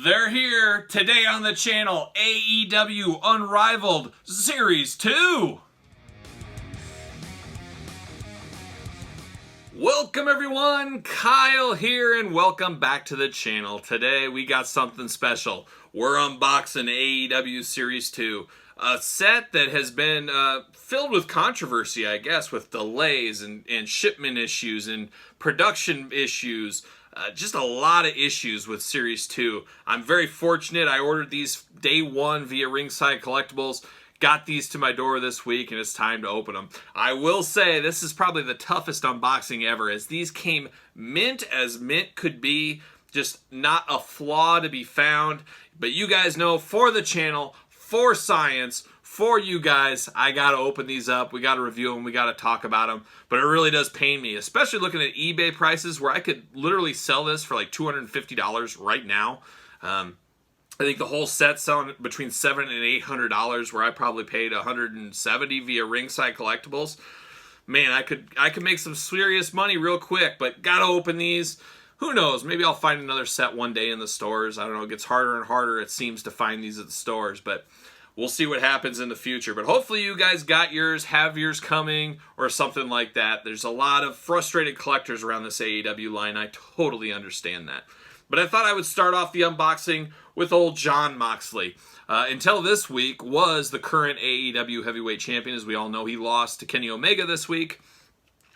They're here today on the channel, AEW Unrivaled Series 2. Welcome everyone, Kyle here, and welcome back to the channel. Today we got something special. We're unboxing AEW Series 2. A set that has been filled with controversy, I guess, with delays and shipment issues and production issues. Just a lot of issues with Series 2. I'm very fortunate. I ordered these day one via Ringside Collectibles. Got these to my door this week, and it's time to open them. I will say this is probably the toughest unboxing ever, as these came mint as mint could be. Just not a flaw to be found. But you guys know, for the channel, for science, for you guys, I gotta open these up. We gotta review them. We gotta talk about them. But it really does pain me, especially looking at eBay prices where I could literally sell this for like $250 right now. I think the whole set's selling between $700 and $800, where I probably paid $170 via Ringside Collectibles. Man, I could make some serious money real quick, but gotta open these. Who knows? Maybe I'll find another set one day in the stores. I don't know. It gets harder and harder, it seems, to find these at the stores, but we'll see what happens in the future. But hopefully you guys got yours, have yours coming, or something like that. There's a lot of frustrated collectors around this AEW line. I totally understand that. But I thought I would start off the unboxing with old Jon Moxley. Until this week, was the current AEW heavyweight champion. As we all know, he lost to Kenny Omega this week.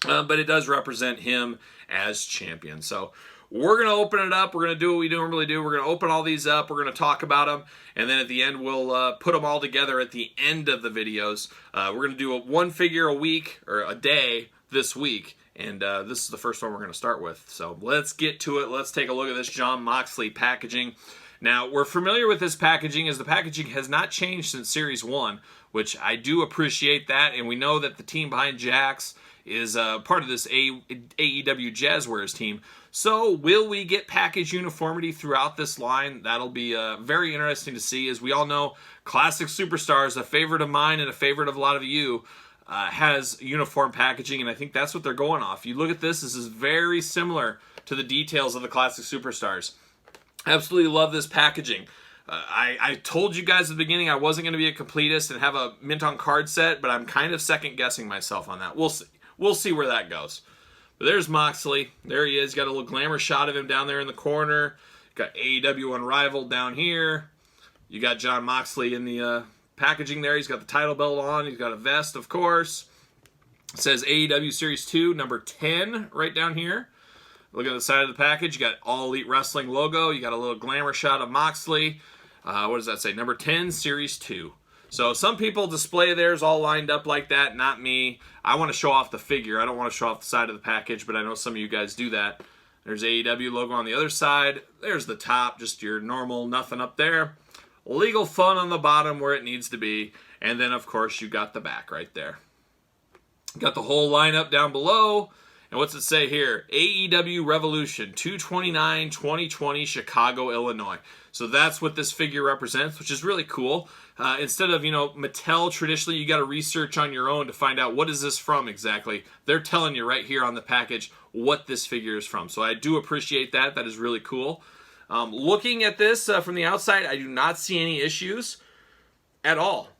But it does represent him as champion. So we're going to open it up. We're going to do what we normally do. We're going to open all these up. We're going to talk about them. And then at the end, we'll put them all together at the end of the videos. We're going to do one figure a week, or a day this week. And this is the first one we're going to start with. So let's get to it. Let's take a look at this Jon Moxley packaging. Now, we're familiar with this packaging, as the packaging has not changed since Series 1, which I do appreciate that. And we know that the team behind Jax is part of this AEW Jazzwares team. So will we get package uniformity throughout this line? That'll be very interesting to see. As we all know, Classic Superstars, a favorite of mine and a favorite of a lot of you, has uniform packaging, and I think that's what they're going off. You look at this, this is very similar to the details of the Classic Superstars. Absolutely love this packaging. I told you guys at the beginning I wasn't going to be a completist and have a mint on card set, but I'm kind of second guessing myself on that. We'll see. We'll see where that goes. But there's Moxley. There he is. Got a little glamour shot of him down there in the corner. Got AEW Unrivaled down here. You got Jon Moxley in the packaging there. He's got the title belt on. He's got a vest, of course. It says AEW Series 2, number 10 right down here. Look at the side of the package. You got All Elite Wrestling logo. You got a little glamour shot of Moxley. What does that say? Number 10, Series 2. So some people display theirs all lined up like that, not me. I want to show off the figure. I don't want to show off the side of the package, but I know some of you guys do that. There's AEW logo on the other side. There's the top, just your normal nothing up there. Legal Fun on the bottom where it needs to be. And then, of course, you got the back right there. Got the whole lineup down below. And what's it say here? AEW Revolution 2/29/2020, Chicago, Illinois. So that's what this figure represents, which is really cool. Instead of, Mattel, traditionally you got to research on your own to find out what is this from exactly. They're telling you right here on the package what this figure is from. So I do appreciate that. That is really cool. Looking at this from the outside, I do not see any issues at all.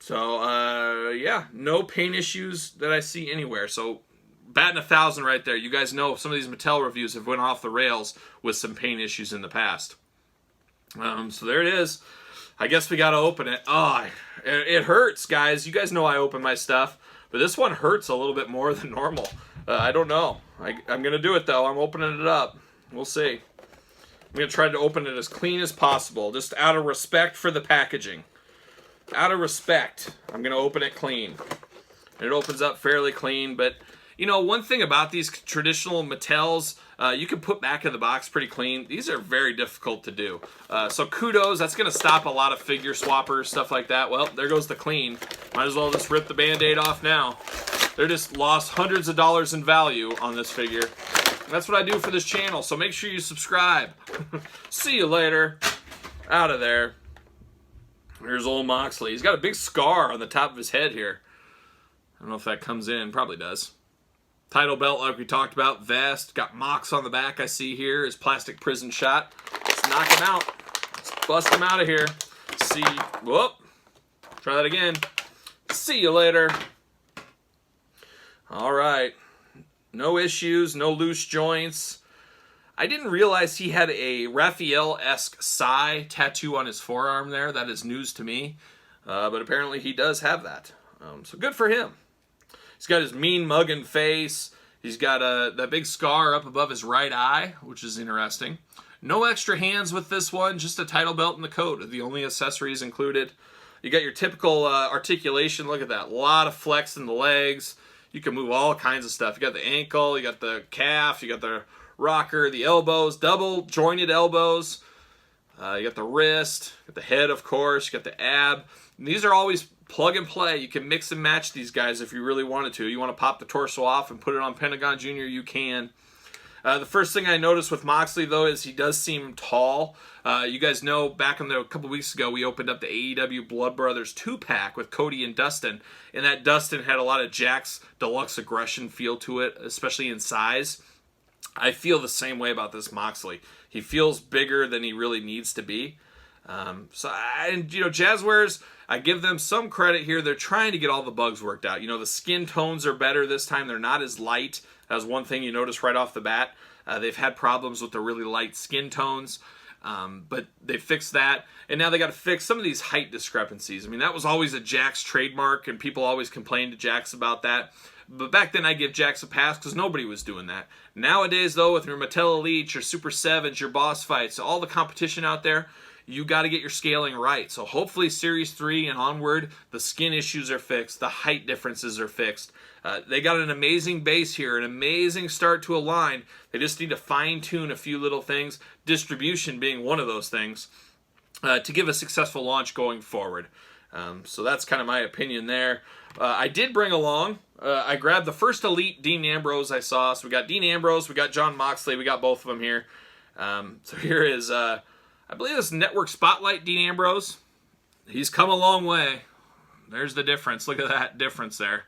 So, yeah, no paint issues that I see anywhere. So, batting 1,000 right there. You guys know some of these Mattel reviews have went off the rails with some paint issues in the past. So there it is. I guess we got to open it. Oh, it hurts, guys. You guys know I open my stuff, but this one hurts a little bit more than normal. I don't know. I'm going to do it, though. I'm opening it up. We'll see. I'm going to try to open it as clean as possible, just out of respect for the packaging. Out of respect, I'm going to open it clean. And it opens up fairly clean, but one thing about these traditional Mattels, you can put back in the box pretty clean. These are very difficult to do. So kudos, that's going to stop a lot of figure swappers, stuff like that. Well, there goes the clean. Might as well just rip the Band-Aid off now. They're just lost hundreds of dollars in value on this figure. That's what I do for this channel, so make sure you subscribe. See you later. Out of there. Here's old Moxley. He's got a big scar on the top of his head here. I don't know if that comes in. Probably does. Title belt like we talked about. Vest. Got Mox on the back I see here. His plastic prison shot. Let's knock him out. Bust him out of here. See, whoop. Try that again. See you later. All right. No issues, no loose joints. I didn't realize he had a Raphael-esque Psy tattoo on his forearm there. That is news to me. But apparently he does have that. So good for him. He's got his mean mugging face. He's got that big scar up above his right eye, which is interesting. No extra hands with this one, just a title belt and the coat are the only accessories included. You got your typical articulation. Look at that. A lot of flex in the legs. You can move all kinds of stuff. You got the ankle, you got the calf, you got the rocker, the elbows, double jointed elbows. You got the wrist, you got the head, of course, you got the ab. And these are always plug and play. You can mix and match these guys if you really wanted to. You want to pop the torso off and put it on Pentagon Jr., you can. The first thing I noticed with Moxley, though, is he does seem tall. You guys know back in a couple weeks ago, we opened up the AEW Blood Brothers 2-pack with Cody and Dustin, and that Dustin had a lot of Jack's Deluxe Aggression feel to it, especially in size. I feel the same way about this Moxley. He feels bigger than he really needs to be. Jazzwares, I give them some credit here. They're trying to get all the bugs worked out. The skin tones are better this time. They're not as light. That was one thing you notice right off the bat. They've had problems with the really light skin tones, but they fixed that. And now they got to fix some of these height discrepancies. I mean, that was always a Jax trademark, and people always complained to Jax about that. But back then, I give Jax a pass because nobody was doing that. Nowadays, though, with your Mattel Elite, your Super 7s, your boss fights, all the competition out there, you got to get your scaling right. So hopefully Series 3 and onward, the skin issues are fixed, the height differences are fixed. They got an amazing base here, an amazing start to a line. They just need to fine-tune a few little things, distribution being one of those things, to give a successful launch going forward. So that's kind of my opinion there. I did bring along, I grabbed the first Elite Dean Ambrose I saw. So we got Dean Ambrose, we got Jon Moxley, we got both of them here. So here is, I believe this Network Spotlight Dean Ambrose. He's come a long way. There's the difference. Look at that difference there.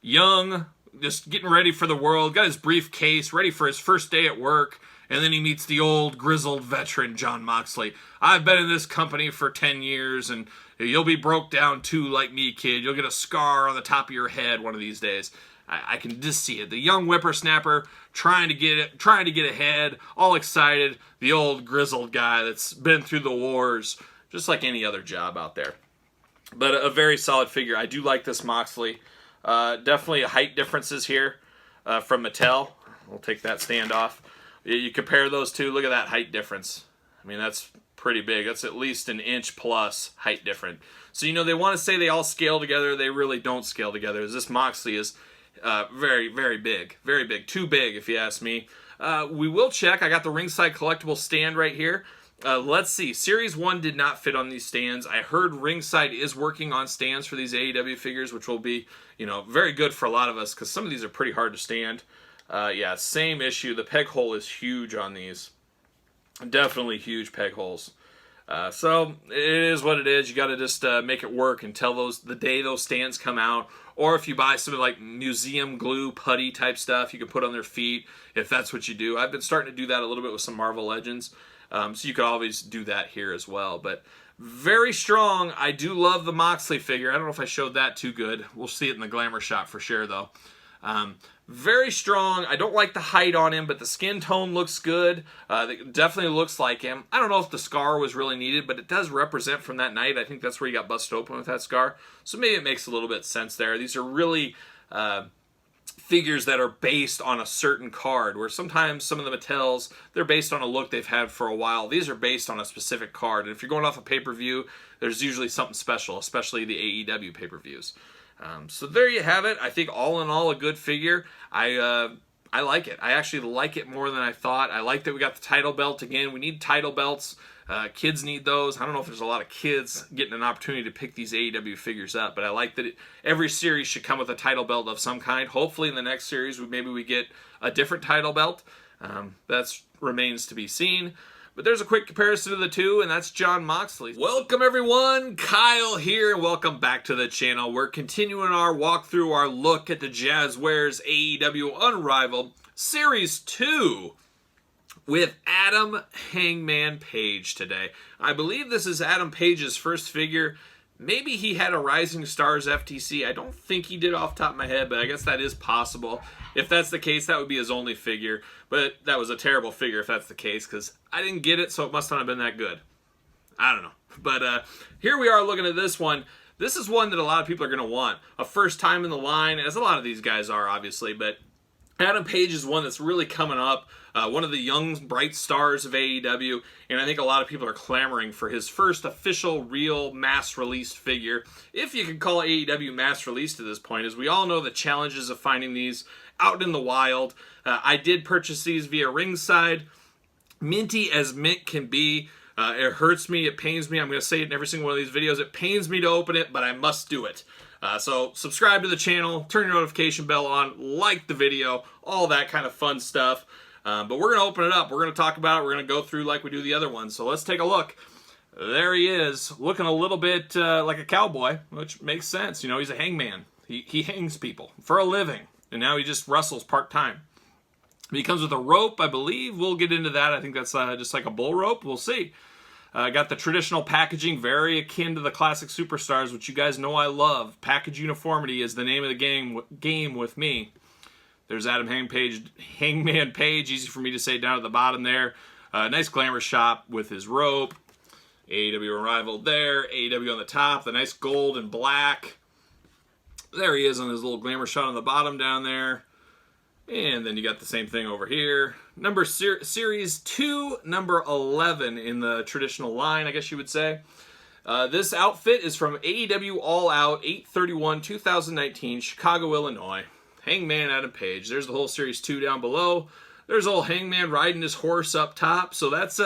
Young, just getting ready for the world, got his briefcase, ready for his first day at work, and then he meets the old, grizzled veteran, Jon Moxley. I've been in this company for 10 years, and you'll be broke down too like me, kid. You'll get a scar on the top of your head one of these days. I can just see it. The young whippersnapper trying to get ahead, all excited. The old grizzled guy that's been through the wars, just like any other job out there. But a very solid figure. I do like this Moxley. Definitely height differences here from Mattel. We'll take that stand off. You compare those two, look at that height difference. I mean, that's pretty big. That's at least an inch plus height difference. So, they want to say they all scale together. They really don't scale together. This Moxley is very, very big. Very big. Too big, if you ask me. We will check. I got the ringside collectible stand right here. Let's see. Series 1 did not fit on these stands. I heard Ringside is working on stands for these AEW figures, which will be, very good for a lot of us because some of these are pretty hard to stand. Yeah, same issue. The peg hole is huge on these. Definitely huge peg holes. So it is what it is. You got to just make it work until the day those stands come out. Or if you buy some like museum glue, putty type stuff, you can put on their feet if that's what you do. I've been starting to do that a little bit with some Marvel Legends. So you could always do that here as well. But very strong. I do love the Moxley figure. I don't know if I showed that too good. We'll see it in the glamour shot for sure, though. Very strong. I don't like the height on him, but the skin tone looks good. It definitely looks like him. I don't know if the scar was really needed, but it does represent from that night. I think that's where he got busted open with that scar. So maybe it makes a little bit of sense there. These are really figures that are based on a certain card, where sometimes some of the Mattels, they're based on a look they've had for a while. These are based on a specific card. And if you're going off a pay-per-view, there's usually something special, especially the AEW pay-per-views. So there you have it. I think all in all a good figure. I like it. I actually like it more than I thought. I like that we got the title belt again. We need title belts. Kids need those. I don't know if there's a lot of kids getting an opportunity to pick these AEW figures up, but I like that every series should come with a title belt of some kind. Hopefully in the next series maybe we get a different title belt. That remains to be seen. But there's a quick comparison of the two, and that's Jon Moxley. Welcome, everyone. Kyle here, and welcome back to the channel. We're continuing our walkthrough, our look at the Jazzwares AEW Unrivaled Series 2. with Adam Hangman Page today. I believe this is Adam Page's first figure. Maybe he had a Rising Stars FTC. I don't think he did off the top of my head, but I guess that is possible. If that's the case, that would be his only figure. But that was a terrible figure if that's the case, because I didn't get it, so it must not have been that good. I don't know. But here we are looking at this one. This is one that a lot of people are going to want. A first time in the line, as a lot of these guys are, obviously. But Adam Page is one that's really coming up. One of the young, bright stars of AEW. And I think a lot of people are clamoring for his first official, real, mass-released figure. If you can call AEW mass-released at this point. As we all know the challenges of finding these out in the wild. I did purchase these via Ringside. Minty as mint can be. It hurts me, it pains me. I'm going to say it in every single one of these videos. It pains me to open it, but I must do it. So subscribe to the channel, turn your notification bell on, like the video, all that kind of fun stuff. But we're going to open it up. We're going to talk about it. We're going to go through like we do the other ones. So let's take a look. There he is, looking a little bit like a cowboy, which makes sense. You know, he's a hangman. He hangs people for a living, and now he just wrestles part-time. He comes with a rope, I believe. We'll get into that. I think that's just like a bull rope. We'll see. Got the traditional packaging, very akin to the classic superstars, which you guys know I love. Package uniformity is the name of the game with me. There's Adam Hangman Page, easy for me to say down at the bottom there. Nice glamour shot with his rope. AEW Unrivaled there. AEW on the top. The nice gold and black. There he is on his little glamour shot on the bottom down there. And then you got the same thing over here. Series 2, number 11 in the traditional line, I guess you would say. This outfit is from AEW All Out, 8/31/2019, Chicago, Illinois. Hangman Adam Page. There's the whole Series 2 down below. There's old Hangman riding his horse up top. So that's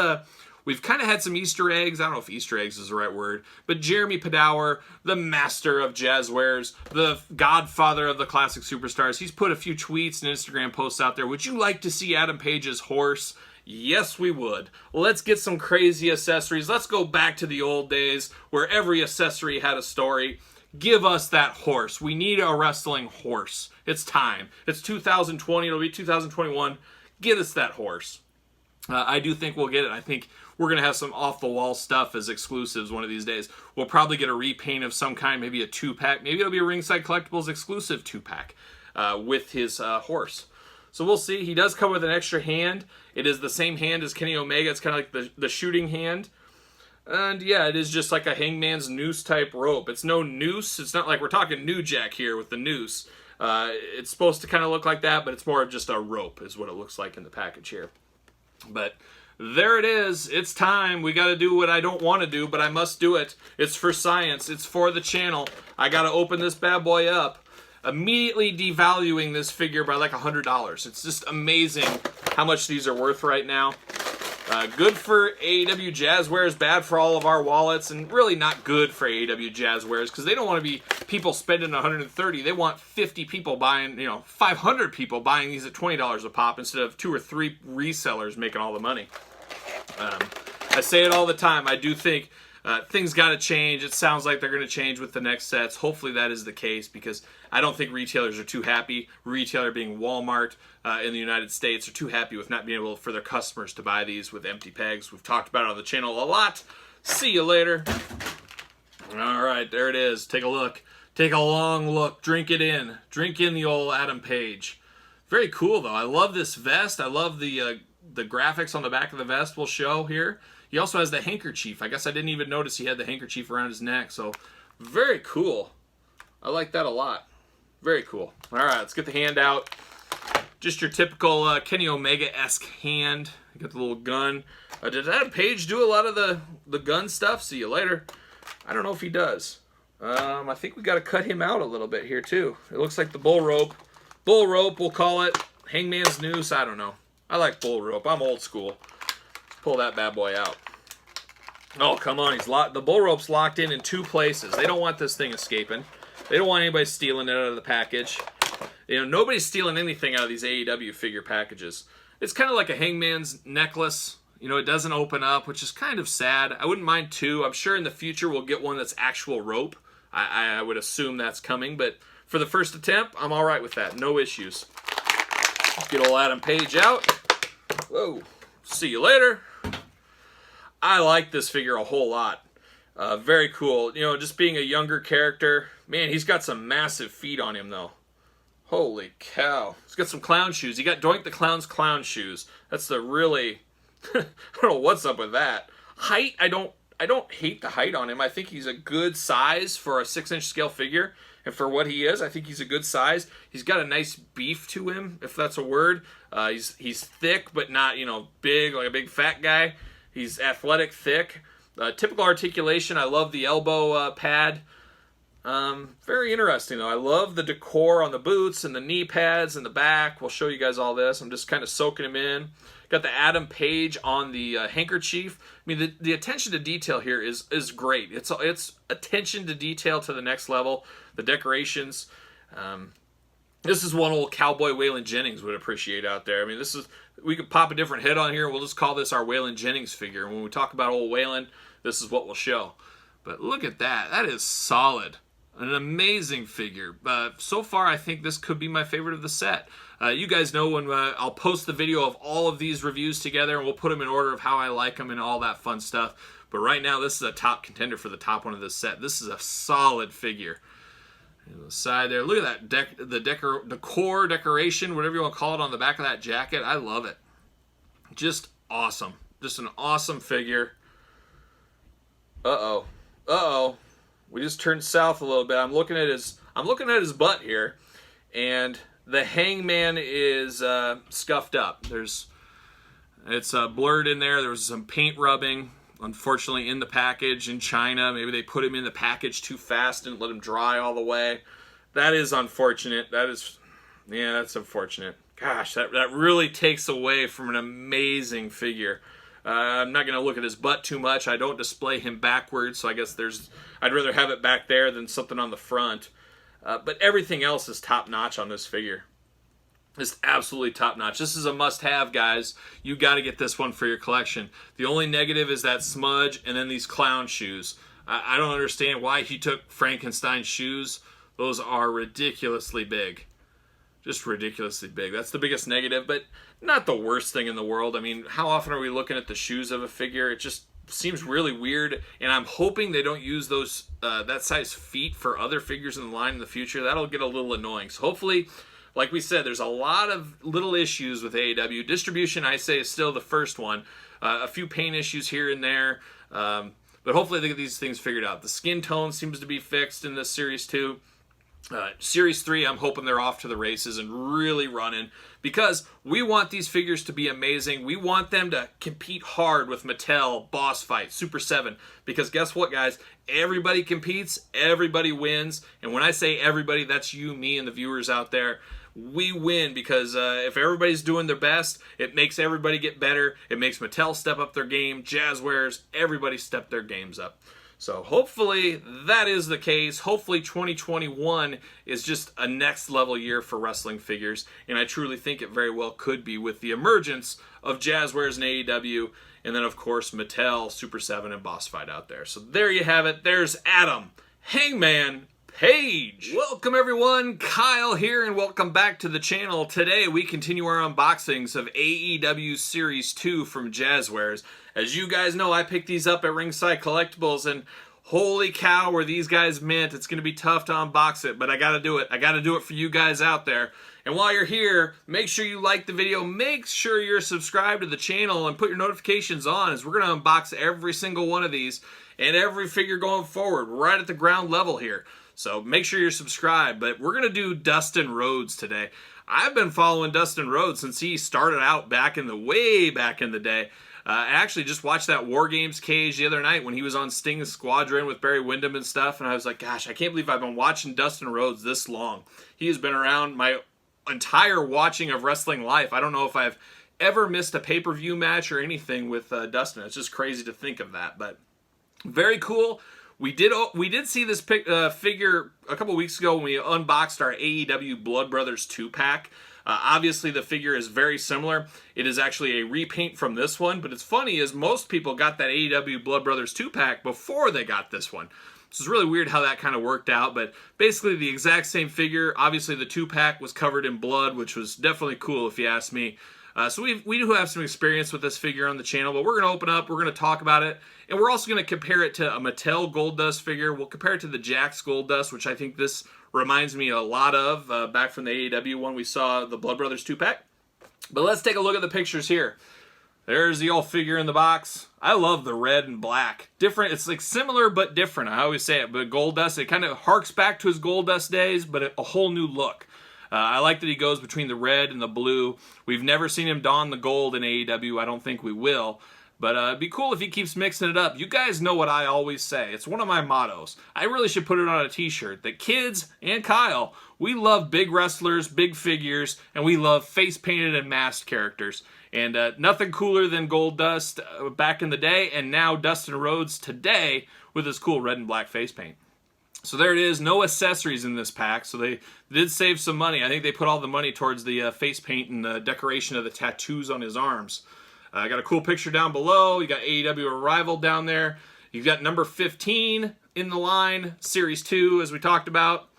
we've kind of had some Easter eggs. I don't know if Easter eggs is the right word. But Jeremy Padawer, the master of jazzwares, the godfather of the classic superstars, he's put a few tweets and Instagram posts out there. Would you like to see Adam Page's horse? Yes, we would. Let's get some crazy accessories. Let's go back to the old days where every accessory had a story. Give us that horse. We need a wrestling horse. It's time. It's 2020. It'll be 2021. Get us that horse. I do think we'll get it. I think we're going to have some off-the-wall stuff as exclusives one of these days. We'll probably get a repaint of some kind, maybe a 2-pack. Maybe it'll be a Ringside Collectibles exclusive 2-pack with his horse. So we'll see. He does come with an extra hand. It is the same hand as Kenny Omega. It's kind of like the shooting hand. And yeah, it is just like a Hangman's noose type rope. It's no noose. It's not like we're talking New Jack here with the noose. It's supposed to kind of look like that, but it's more of just a rope is what it looks like in the package here. But there it is. It's time. We got to do what I don't want to do, but I must do it. It's for science. It's for the channel. I got to open this bad boy up. Immediately devaluing this figure by like $100. It's just amazing how much these are worth right now. Good for AEW Jazzwares, bad for all of our wallets, and really not good for AEW Jazzwares because they don't want to be people spending $130. They want 50 people buying, 500 people buying these at $20 a pop instead of 2 or 3 resellers making all the money. I say it all the time. I do think things got to change. It sounds like they're going to change with the next sets. Hopefully that is the case because I don't think retailers are too happy. Retailer being Walmart in the United States are too happy with not being able for their customers to buy these with empty pegs. We've talked about it on the channel a lot. See you later. All right, there it is. Take a look. Take a long look. Drink it in. Drink in the old Adam Page. Very cool though. I love this vest. I love the graphics on the back of the vest we'll show here. He also has the handkerchief. I guess I didn't even notice he had the handkerchief around his neck. So very cool. I like that a lot. Very cool. All right, let's get the hand out. Just your typical Kenny Omega-esque hand. You got the little gun. Did Adam Page do a lot of the gun stuff? See you later. I don't know if he does. I think we got to cut him out a little bit here too. It looks like the bull rope. Bull rope, we'll call it. Hangman's noose, I don't know. I like bull rope. I'm old school. Let's pull that bad boy out. Oh, come on. He's locked. The bull rope's locked in 2 places. They don't want this thing escaping. They don't want anybody stealing it out of the package. Nobody's stealing anything out of these AEW figure packages. It's kind of like a Hangman's necklace. It doesn't open up, which is kind of sad. I wouldn't mind 2. I'm sure in the future we'll get one that's actual rope. I would assume that's coming, but for the first attempt, I'm all right with that. No issues. Get old Adam Page out. Whoa. See you later. I like this figure a whole lot. Very cool. You know, just being a younger character. Man, he's got some massive feet on him, though. Holy cow. He's got some clown shoes. He got Doink the Clown's clown shoes. That's the really... I don't know what's up with that. Height, I don't hate the height on him. I think he's a good size for a 6-inch scale figure. And for what he is, I think he's a good size. He's got a nice beef to him, if that's a word. He's thick, but not, you know, big, like a big fat guy. He's athletic, thick. Typical articulation. I love the elbow pad. Very interesting, though. I love the decor on the boots and the knee pads and the back. We'll show you guys all this. I'm just kind of soaking him in. Got the Adam Page on the handkerchief. I mean, the attention to detail here is great. It's attention to detail to the next level. The decorations. This is one old cowboy Waylon Jennings would appreciate out there. I mean, we could pop a different head on here. We'll just call this our Waylon Jennings figure. When we talk about old Waylon, this is what we'll show. But look at that. That is solid. An amazing figure. So far, I think this could be my favorite of the set. You guys know when I'll post the video of all of these reviews together, and we'll put them in order of how I like them and all that fun stuff. But right now, this is a top contender for the top one of this set. This is a solid figure. The side there. Look at that decor, decoration, whatever you want to call it, on the back of that jacket. I love it. Just awesome. Just an awesome figure. Uh-oh. Uh-oh. We just turned south a little bit. I'm looking at his butt here, and the hangman is scuffed up. It's blurred in there. There was some paint rubbing, unfortunately, in the package in China. Maybe they put him in the package too fast and let him dry all the way. That is unfortunate. That's unfortunate. Gosh, that really takes away from an amazing figure. I'm not going to look at his butt too much. I don't display him backwards, so I guess I'd rather have it back there than something on the front. But everything else is top-notch on this figure. It's absolutely top-notch. This is a must-have, guys. You got to get this one for your collection. The only negative is that smudge and then these clown shoes. I don't understand why he took Frankenstein's shoes. Those are ridiculously big. Just ridiculously big. That's the biggest negative, but not the worst thing in the world. I mean, how often are we looking at the shoes of a figure? It just seems really weird, and I'm hoping they don't use those that size feet for other figures in the line in the future. That'll get a little annoying. So hopefully, like we said, there's a lot of little issues with AEW. Distribution, I say, is still the first one. A few paint issues here and there, but hopefully they get these things figured out. The skin tone seems to be fixed in this Series 2. Series 3, I'm hoping they're off to the races and really running, because we want these figures to be amazing. We want them to compete hard with Mattel, Boss Fight, Super 7, because guess what, guys? Everybody competes, everybody wins, and when I say everybody, that's you, me, and the viewers out there. We win because if everybody's doing their best, it makes everybody get better. It makes Mattel step up their game, Jazzwares, everybody step their games up. So hopefully that is the case. Hopefully 2021 is just a next level year for wrestling figures. And I truly think it very well could be, with the emergence of Jazzwares and AEW. And then, of course, Mattel, Super 7, and Boss Fight out there. So there you have it. There's Adam Hangman Page. Welcome, everyone. Kyle here, and welcome back to the channel. Today, we continue our unboxings of AEW Series 2 from Jazzwares. As you guys know, I picked these up at Ringside Collectibles, and holy cow, were these guys mint. It's going to be tough to unbox it, but I got to do it. I got to do it for you guys out there. And while you're here, make sure you like the video. Make sure you're subscribed to the channel and put your notifications on, as we're going to unbox every single one of these and every figure going forward, right at the ground level here. So make sure you're subscribed. But we're going to do Dustin Rhodes today. I've been following Dustin Rhodes since he started out way back in the day. I actually just watched that War Games cage the other night when he was on Sting's Squadron with Barry Windham and stuff, and I was like, gosh, I can't believe I've been watching Dustin Rhodes this long. He has been around my entire watching of wrestling life. I don't know if I've ever missed a pay-per-view match or anything with Dustin. It's just crazy to think of that, but very cool. We did see this figure a couple weeks ago when we unboxed our AEW Blood Brothers 2-pack. Obviously, the figure is very similar. It is actually a repaint from this one, but it's funny is most people got that AEW Blood Brothers 2-pack before they got this one. So it's really weird how that kind of worked out, but basically the exact same figure. Obviously, the 2-pack was covered in blood, which was definitely cool if you ask me. So we do have some experience with this figure on the channel, but we're going to open up, we're going to talk about it, and we're also going to compare it to a Mattel Goldust figure. We'll compare it to the Jakks Goldust, which I think this reminds me a lot of, back from the AEW one we saw, the Blood Brothers 2-pack. But let's take a look at the pictures here. There's the old figure in the box. I love the red and black. Different, it's like similar but different. I always say it, but Goldust, it kind of harks back to his Goldust days, but a whole new look. I like that he goes between the red and the blue. We've never seen him don the gold in AEW. I don't think we will. But it'd be cool if he keeps mixing it up. You guys know what I always say. It's one of my mottos. I really should put it on a t-shirt. That kids and Kyle, we love big wrestlers, big figures, and we love face-painted and masked characters. And nothing cooler than Goldust back in the day, and now Dustin Rhodes today with his cool red and black face paint. So there it is, no accessories in this pack, so they did save some money. I think they put all the money towards the face paint and the decoration of the tattoos on his arms. I got a cool picture down below. You got AEW Unrivaled down there. You've got number 15 in the line, Series 2, as we talked about.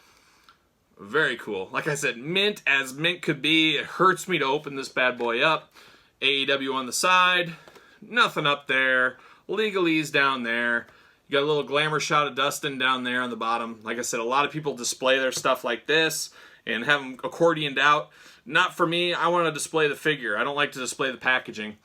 Very cool. Like I said, mint as mint could be. It hurts me to open this bad boy up. AEW on the side. Nothing up there. Legalese down there. You got a little glamour shot of Dustin down there on the bottom. Like I said, a lot of people display their stuff like this and have them accordioned out. Not for me. I want to display the figure. I don't like to display the packaging.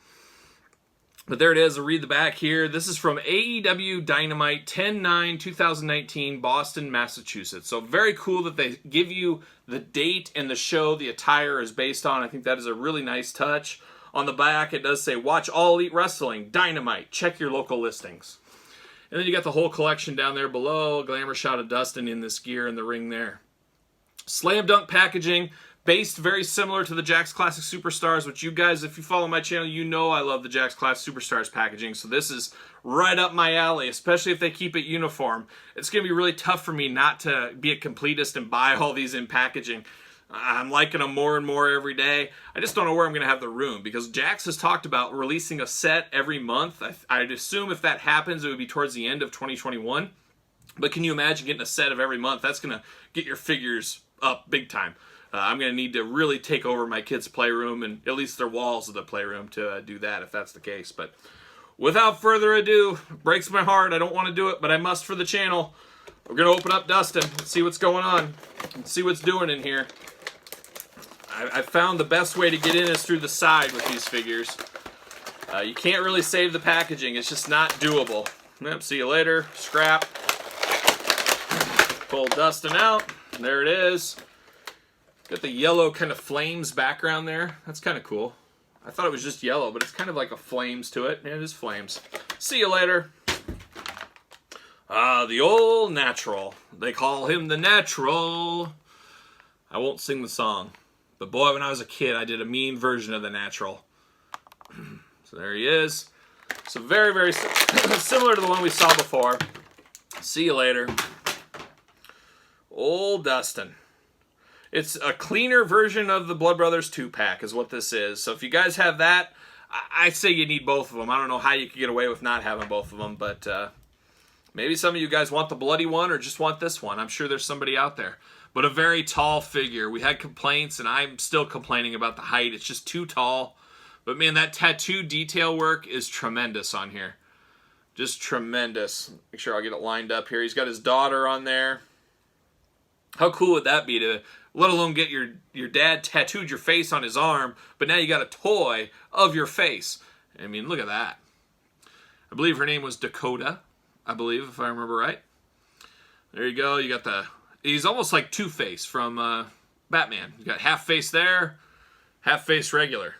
But there it is. I'll read the back here. This is from AEW Dynamite 10/9/2019, Boston, Massachusetts. So very cool that they give you the date and the show the attire is based on. I think that is a really nice touch. On the back, it does say, watch All Elite Wrestling, Dynamite. Check your local listings. And then you got the whole collection down there below. Glamour shot of Dustin in this gear in the ring there. Slam dunk packaging. Based very similar to the Jakks Classic Superstars, which you guys, if you follow my channel, you know I love the Jakks Classic Superstars packaging. So this is right up my alley, especially if they keep it uniform. It's going to be really tough for me not to be a completist and buy all these in packaging. I'm liking them more and more every day. I just don't know where I'm going to have the room, because Jakks has talked about releasing a set every month. I'd assume if that happens, it would be towards the end of 2021. But can you imagine getting a set of every month? That's going to get your figures up big time. I'm going to need to really take over my kids' playroom, and at least their walls of the playroom, to do that if that's the case. But without further ado, it breaks my heart. I don't want to do it, but I must for the channel. We're going to open up Dustin and see what's going on and see what's doing in here. I found the best way to get in is through the side with these figures. You can't really save the packaging. It's just not doable. Yep, see you later. Scrap. Pull Dustin out. There it is. Got the yellow kind of flames background there. That's kind of cool. I thought it was just yellow, but it's kind of like a flames to it. Yeah, it is flames. See you later. The old Natural. They call him the Natural. I won't sing the song. But boy, when I was a kid, I did a mean version of the Natural. So there he is. So very, very similar to the one we saw before. See you later. Old Dustin. It's a cleaner version of the Blood Brothers 2-pack is what this is. So if you guys have that, I say you need both of them. I don't know how you could get away with not having both of them, but maybe some of you guys want the bloody one or just want this one. I'm sure there's somebody out there. But a very tall figure. We had complaints, and I'm still complaining about the height. It's just too tall. But man, that tattoo detail work is tremendous on here. Just tremendous. Make sure I'll get it lined up here. He's got his daughter on there. How cool would that be to, let alone get your dad tattooed your face on his arm, but now you got a toy of your face. I mean, look at that. I believe her name was Dakota, I believe, if I remember right. There you go. You got he's almost like Two-Face from Batman. You got half face there, half face regular.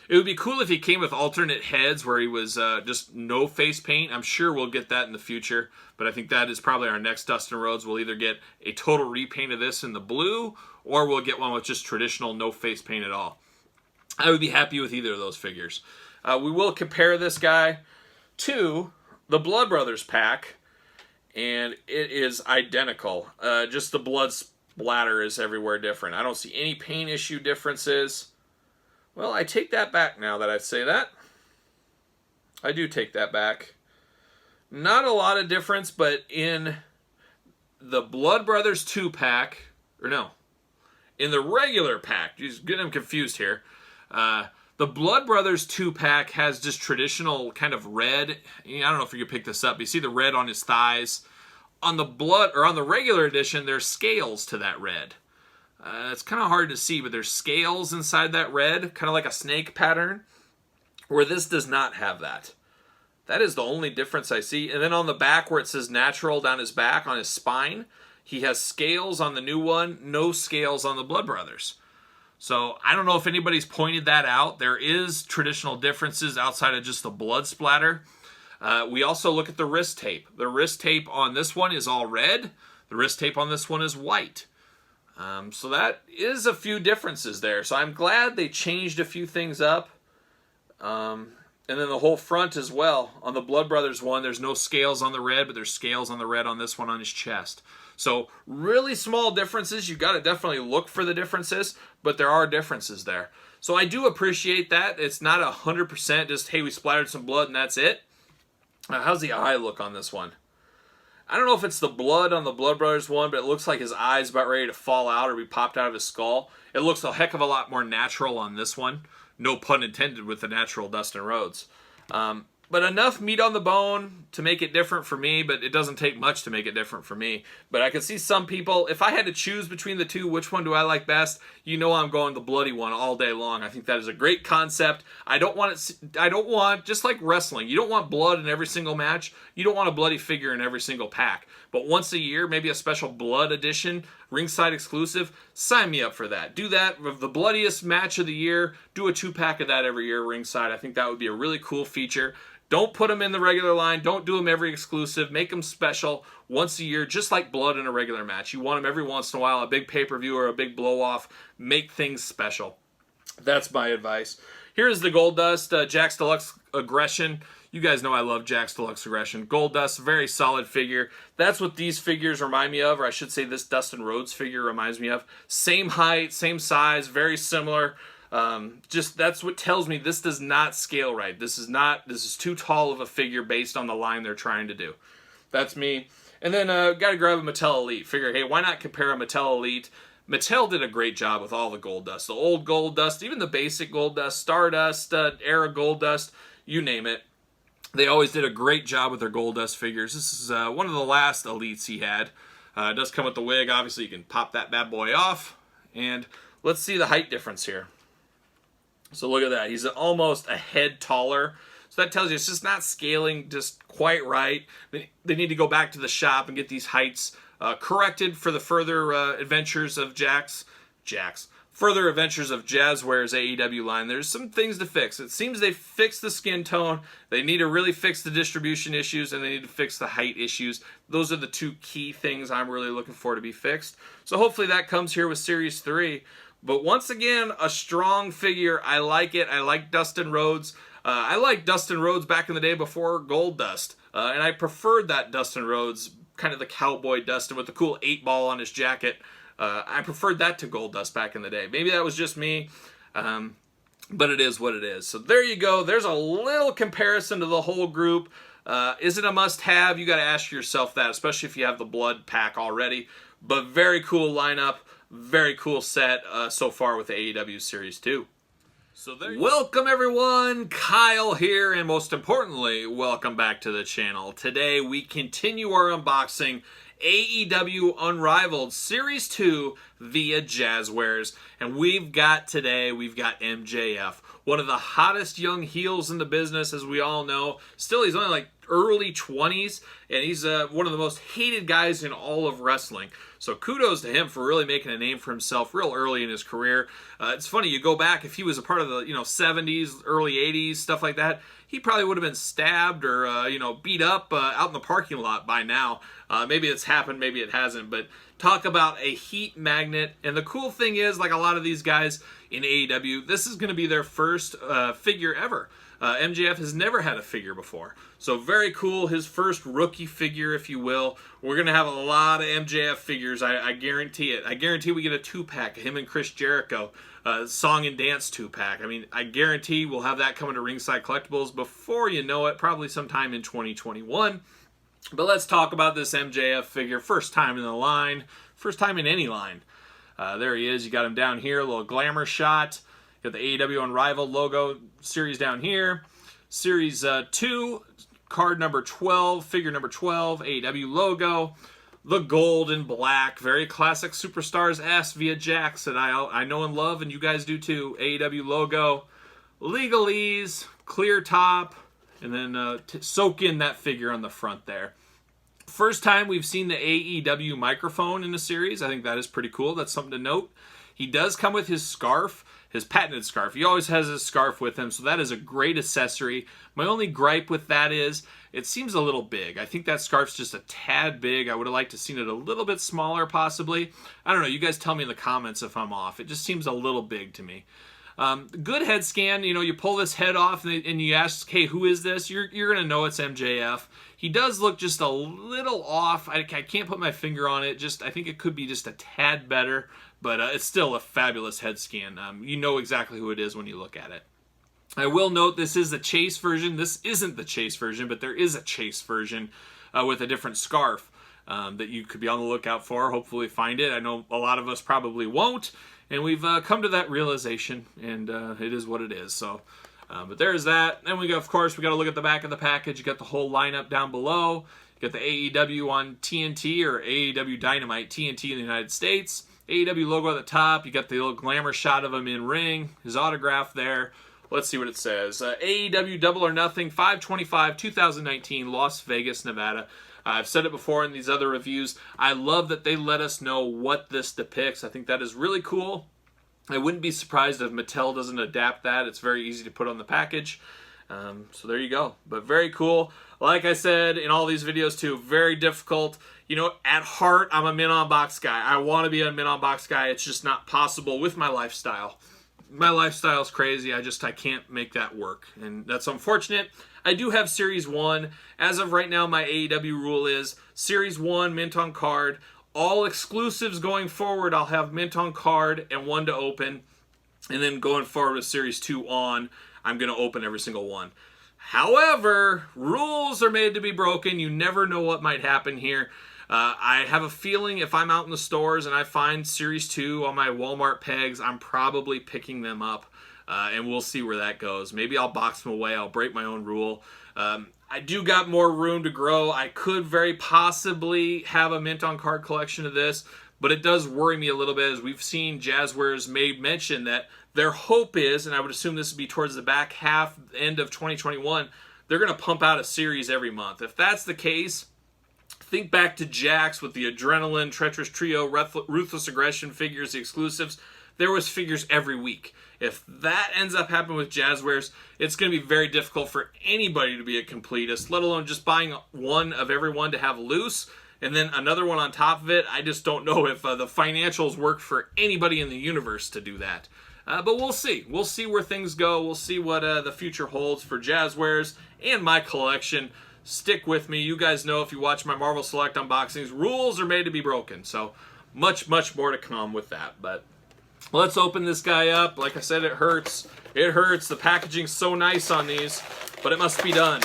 It would be cool if he came with alternate heads where he was just no face paint. I'm sure we'll get that in the future, but I think that is probably our next Dustin Rhodes. We'll either get a total repaint of this in the blue, or we'll get one with just traditional no face paint at all. I would be happy with either of those figures. We will compare this guy to the Blood Brothers pack, and it is identical. Just the blood splatter is everywhere different. I don't see any paint issue differences. Well, I take that back now that I say that. I do take that back. Not a lot of difference, but in the Blood Brothers 2-pack, or no, in the regular pack, just getting them confused here, The Blood Brothers 2-pack has just traditional kind of red. I don't know if you can pick this up. You see the red on his thighs. On the regular edition, there's scales to that red. It's kind of hard to see, but there's scales inside that red, kind of like a snake pattern, where this does not have that. That is the only difference I see. And then on the back, where it says natural down his back, on his spine, he has scales on the new one, no scales on the Blood Brothers. So I don't know if anybody's pointed that out. There is traditional differences outside of just the blood splatter. We also look at the wrist tape. The wrist tape on this one is all red. The wrist tape on this one is white. So that is a few differences there. So I'm glad they changed a few things up. And then the whole front as well. On the Blood Brothers one, there's no scales on the red, but there's scales on the red on this one on his chest. So really small differences. You've got to definitely look for the differences, but there are differences there. So I do appreciate that. It's not 100% just, hey, we splattered some blood and that's it. How's the eye look on this one? I don't know if it's the blood on the Blood Brothers one, but it looks like his eye's about ready to fall out or be popped out of his skull. It looks a heck of a lot more natural on this one. No pun intended with the natural Dustin Rhodes. But enough meat on the bone to make it different for me, but it doesn't take much to make it different for me. But I can see some people, if I had to choose between the two, which one do I like best? You know I'm going the bloody one all day long. I think that is a great concept. I don't want, just like wrestling, you don't want blood in every single match. You don't want a bloody figure in every single pack. But once a year, maybe a special blood edition, ringside exclusive, sign me up for that. Do that, the bloodiest match of the year, do a 2-pack of that every year ringside. I think that would be a really cool feature. Don't put them in the regular line. Don't do them every exclusive. Make them special once a year, just like blood in a regular match. You want them every once in a while, a big pay-per-view or a big blow-off. Make things special. That's my advice. Here's the Goldust, Jack's Deluxe Aggression. You guys know I love Jack's Deluxe Aggression. Goldust, very solid figure. That's what these figures remind me of, or I should say this Dustin Rhodes figure reminds me of. Same height, same size, very similar. Just that's what tells me this does not scale right. This is too tall of a figure based on the line they're trying to do. That's me. And then got to grab a Mattel Elite. Figure, hey, why not compare a Mattel Elite? Mattel did a great job with all the Goldust. The old Goldust, even the basic Goldust, Stardust, era Goldust, you name it. They always did a great job with their Goldust figures. This is one of the last Elites he had. It does come with the wig. Obviously, you can pop that bad boy off. And let's see the height difference here. So look at that. He's almost a head taller. So that tells you it's just not scaling just quite right. They need to go back to the shop and get these heights corrected for the further adventures of further adventures of Jazzware's AEW line. There's some things to fix. It seems they fixed the skin tone. They need to really fix the distribution issues, and they need to fix the height issues. Those are the two key things I'm really looking for to be fixed. So hopefully that comes here with Series 3. But once again, a strong figure. I like it. I like Dustin Rhodes. I liked Dustin Rhodes back in the day before Goldust. And I preferred that Dustin Rhodes, kind of the cowboy Dustin with the cool 8-ball on his jacket. I preferred that to Goldust back in the day. Maybe that was just me. But it is what it is. So there you go. There's a little comparison to the whole group. Is it a must-have? You got to ask yourself that, especially if you have the blood pack already. But very cool lineup. Very cool set so far with the AEW Series 2. So welcome everyone, Kyle here, and most importantly, welcome back to the channel. Today we continue our unboxing AEW Unrivaled Series 2 via Jazzwares. And we've got MJF, one of the hottest young heels in the business, as we all know. Still, he's only like early 20s, and he's one of the most hated guys in all of wrestling. So kudos to him for really making a name for himself real early in his career. It's funny, you go back, if he was a part of the 70s, early 80s, stuff like that, he probably would have been stabbed or beat up out in the parking lot by now. Maybe it's happened, maybe it hasn't, but talk about a heat magnet. And the cool thing is, like a lot of these guys in AEW, this is going to be their first figure ever. MJF has never had a figure before. So very cool, his first rookie figure, if you will. We're going to have a lot of MJF figures, I guarantee it. I guarantee we get a 2-pack, him and Chris Jericho, song and dance 2-pack. I mean, I guarantee we'll have that coming to Ringside Collectibles before you know it, probably sometime in 2021. But let's talk about this MJF figure. First time in the line, first time in any line. There he is. You got him down here, a little glamour shot. Got the AEW Unrivaled logo series down here. Series 2, card number 12, figure number 12, AEW logo. The gold and black, very classic Superstars-esque via Jax that I know and love, and you guys do too. AEW logo, legalese, clear top, and then soak in that figure on the front there. First time we've seen the AEW microphone in the series. I think that is pretty cool. That's something to note. He does come with his scarf, his patented scarf. He always has his scarf with him, so that is a great accessory. My only gripe with that is it seems a little big. I think that scarf's just a tad big. I would have liked to have seen it a little bit smaller, possibly. I don't know. You guys tell me in the comments if I'm off. It just seems a little big to me. Good head scan. You know, you pull this head off and you ask, hey, who is this? You're going to know it's MJF. He does look just a little off. I can't put my finger on it. I think it could be just a tad better, but it's still a fabulous head scan. You know exactly who it is when you look at it. I will note this is the Chase version. This isn't the Chase version, but there is a Chase version with a different scarf that you could be on the lookout for. Hopefully find it. I know a lot of us probably won't, and we've come to that realization, and it is what it is. So, but there's that. Then we got to look at the back of the package. You got the whole lineup down below. You got the AEW on TNT or AEW Dynamite TNT in the United States. AEW logo at the top. You got the little glamour shot of him in ring. His autograph there. Let's see what it says. AEW Double or Nothing, 5/25/2019, Las Vegas, Nevada. I've said it before in these other reviews. I love that they let us know what this depicts. I think that is really cool. I wouldn't be surprised if Mattel doesn't adapt that. It's very easy to put on the package. So there you go. But very cool. Like I said in all these videos too, very difficult. You know, at heart, I'm a min-on-box guy. I want to be a min-on-box guy. It's just not possible with my lifestyle. My lifestyle's crazy. I can't make that work. And that's unfortunate. I do have Series 1. As of right now, my AEW rule is Series 1, mint on card. All exclusives going forward, I'll have mint on card and one to open. And then going forward with Series 2 on, I'm going to open every single one. However, rules are made to be broken. You never know what might happen here. I have a feeling if I'm out in the stores and I find Series 2 on my Walmart pegs, I'm probably picking them up, and we'll see where that goes. Maybe I'll box them away. I'll break my own rule. I do got more room to grow. I could very possibly have a mint on card collection of this, but it does worry me a little bit as we've seen Jazzwares made mention that their hope is, and I would assume this would be towards the back half, end of 2021, they're going to pump out a series every month. If that's the case, think back to Jax with the Adrenaline, Treacherous Trio, Ruthless Aggression figures, the exclusives. There was figures every week. If that ends up happening with Jazzwares, it's going to be very difficult for anybody to be a completist, let alone just buying one of every one to have loose, and then another one on top of it. I just don't know if the financials work for anybody in the universe to do that. But we'll see. We'll see where things go. We'll see what the future holds for Jazzwares and my collection. Stick with me. You guys know if you watch my Marvel Select unboxings, rules are made to be broken. So much more to come with that. But let's open this guy up. Like I said, it hurts. It hurts. The packaging's so nice on these, but it must be done.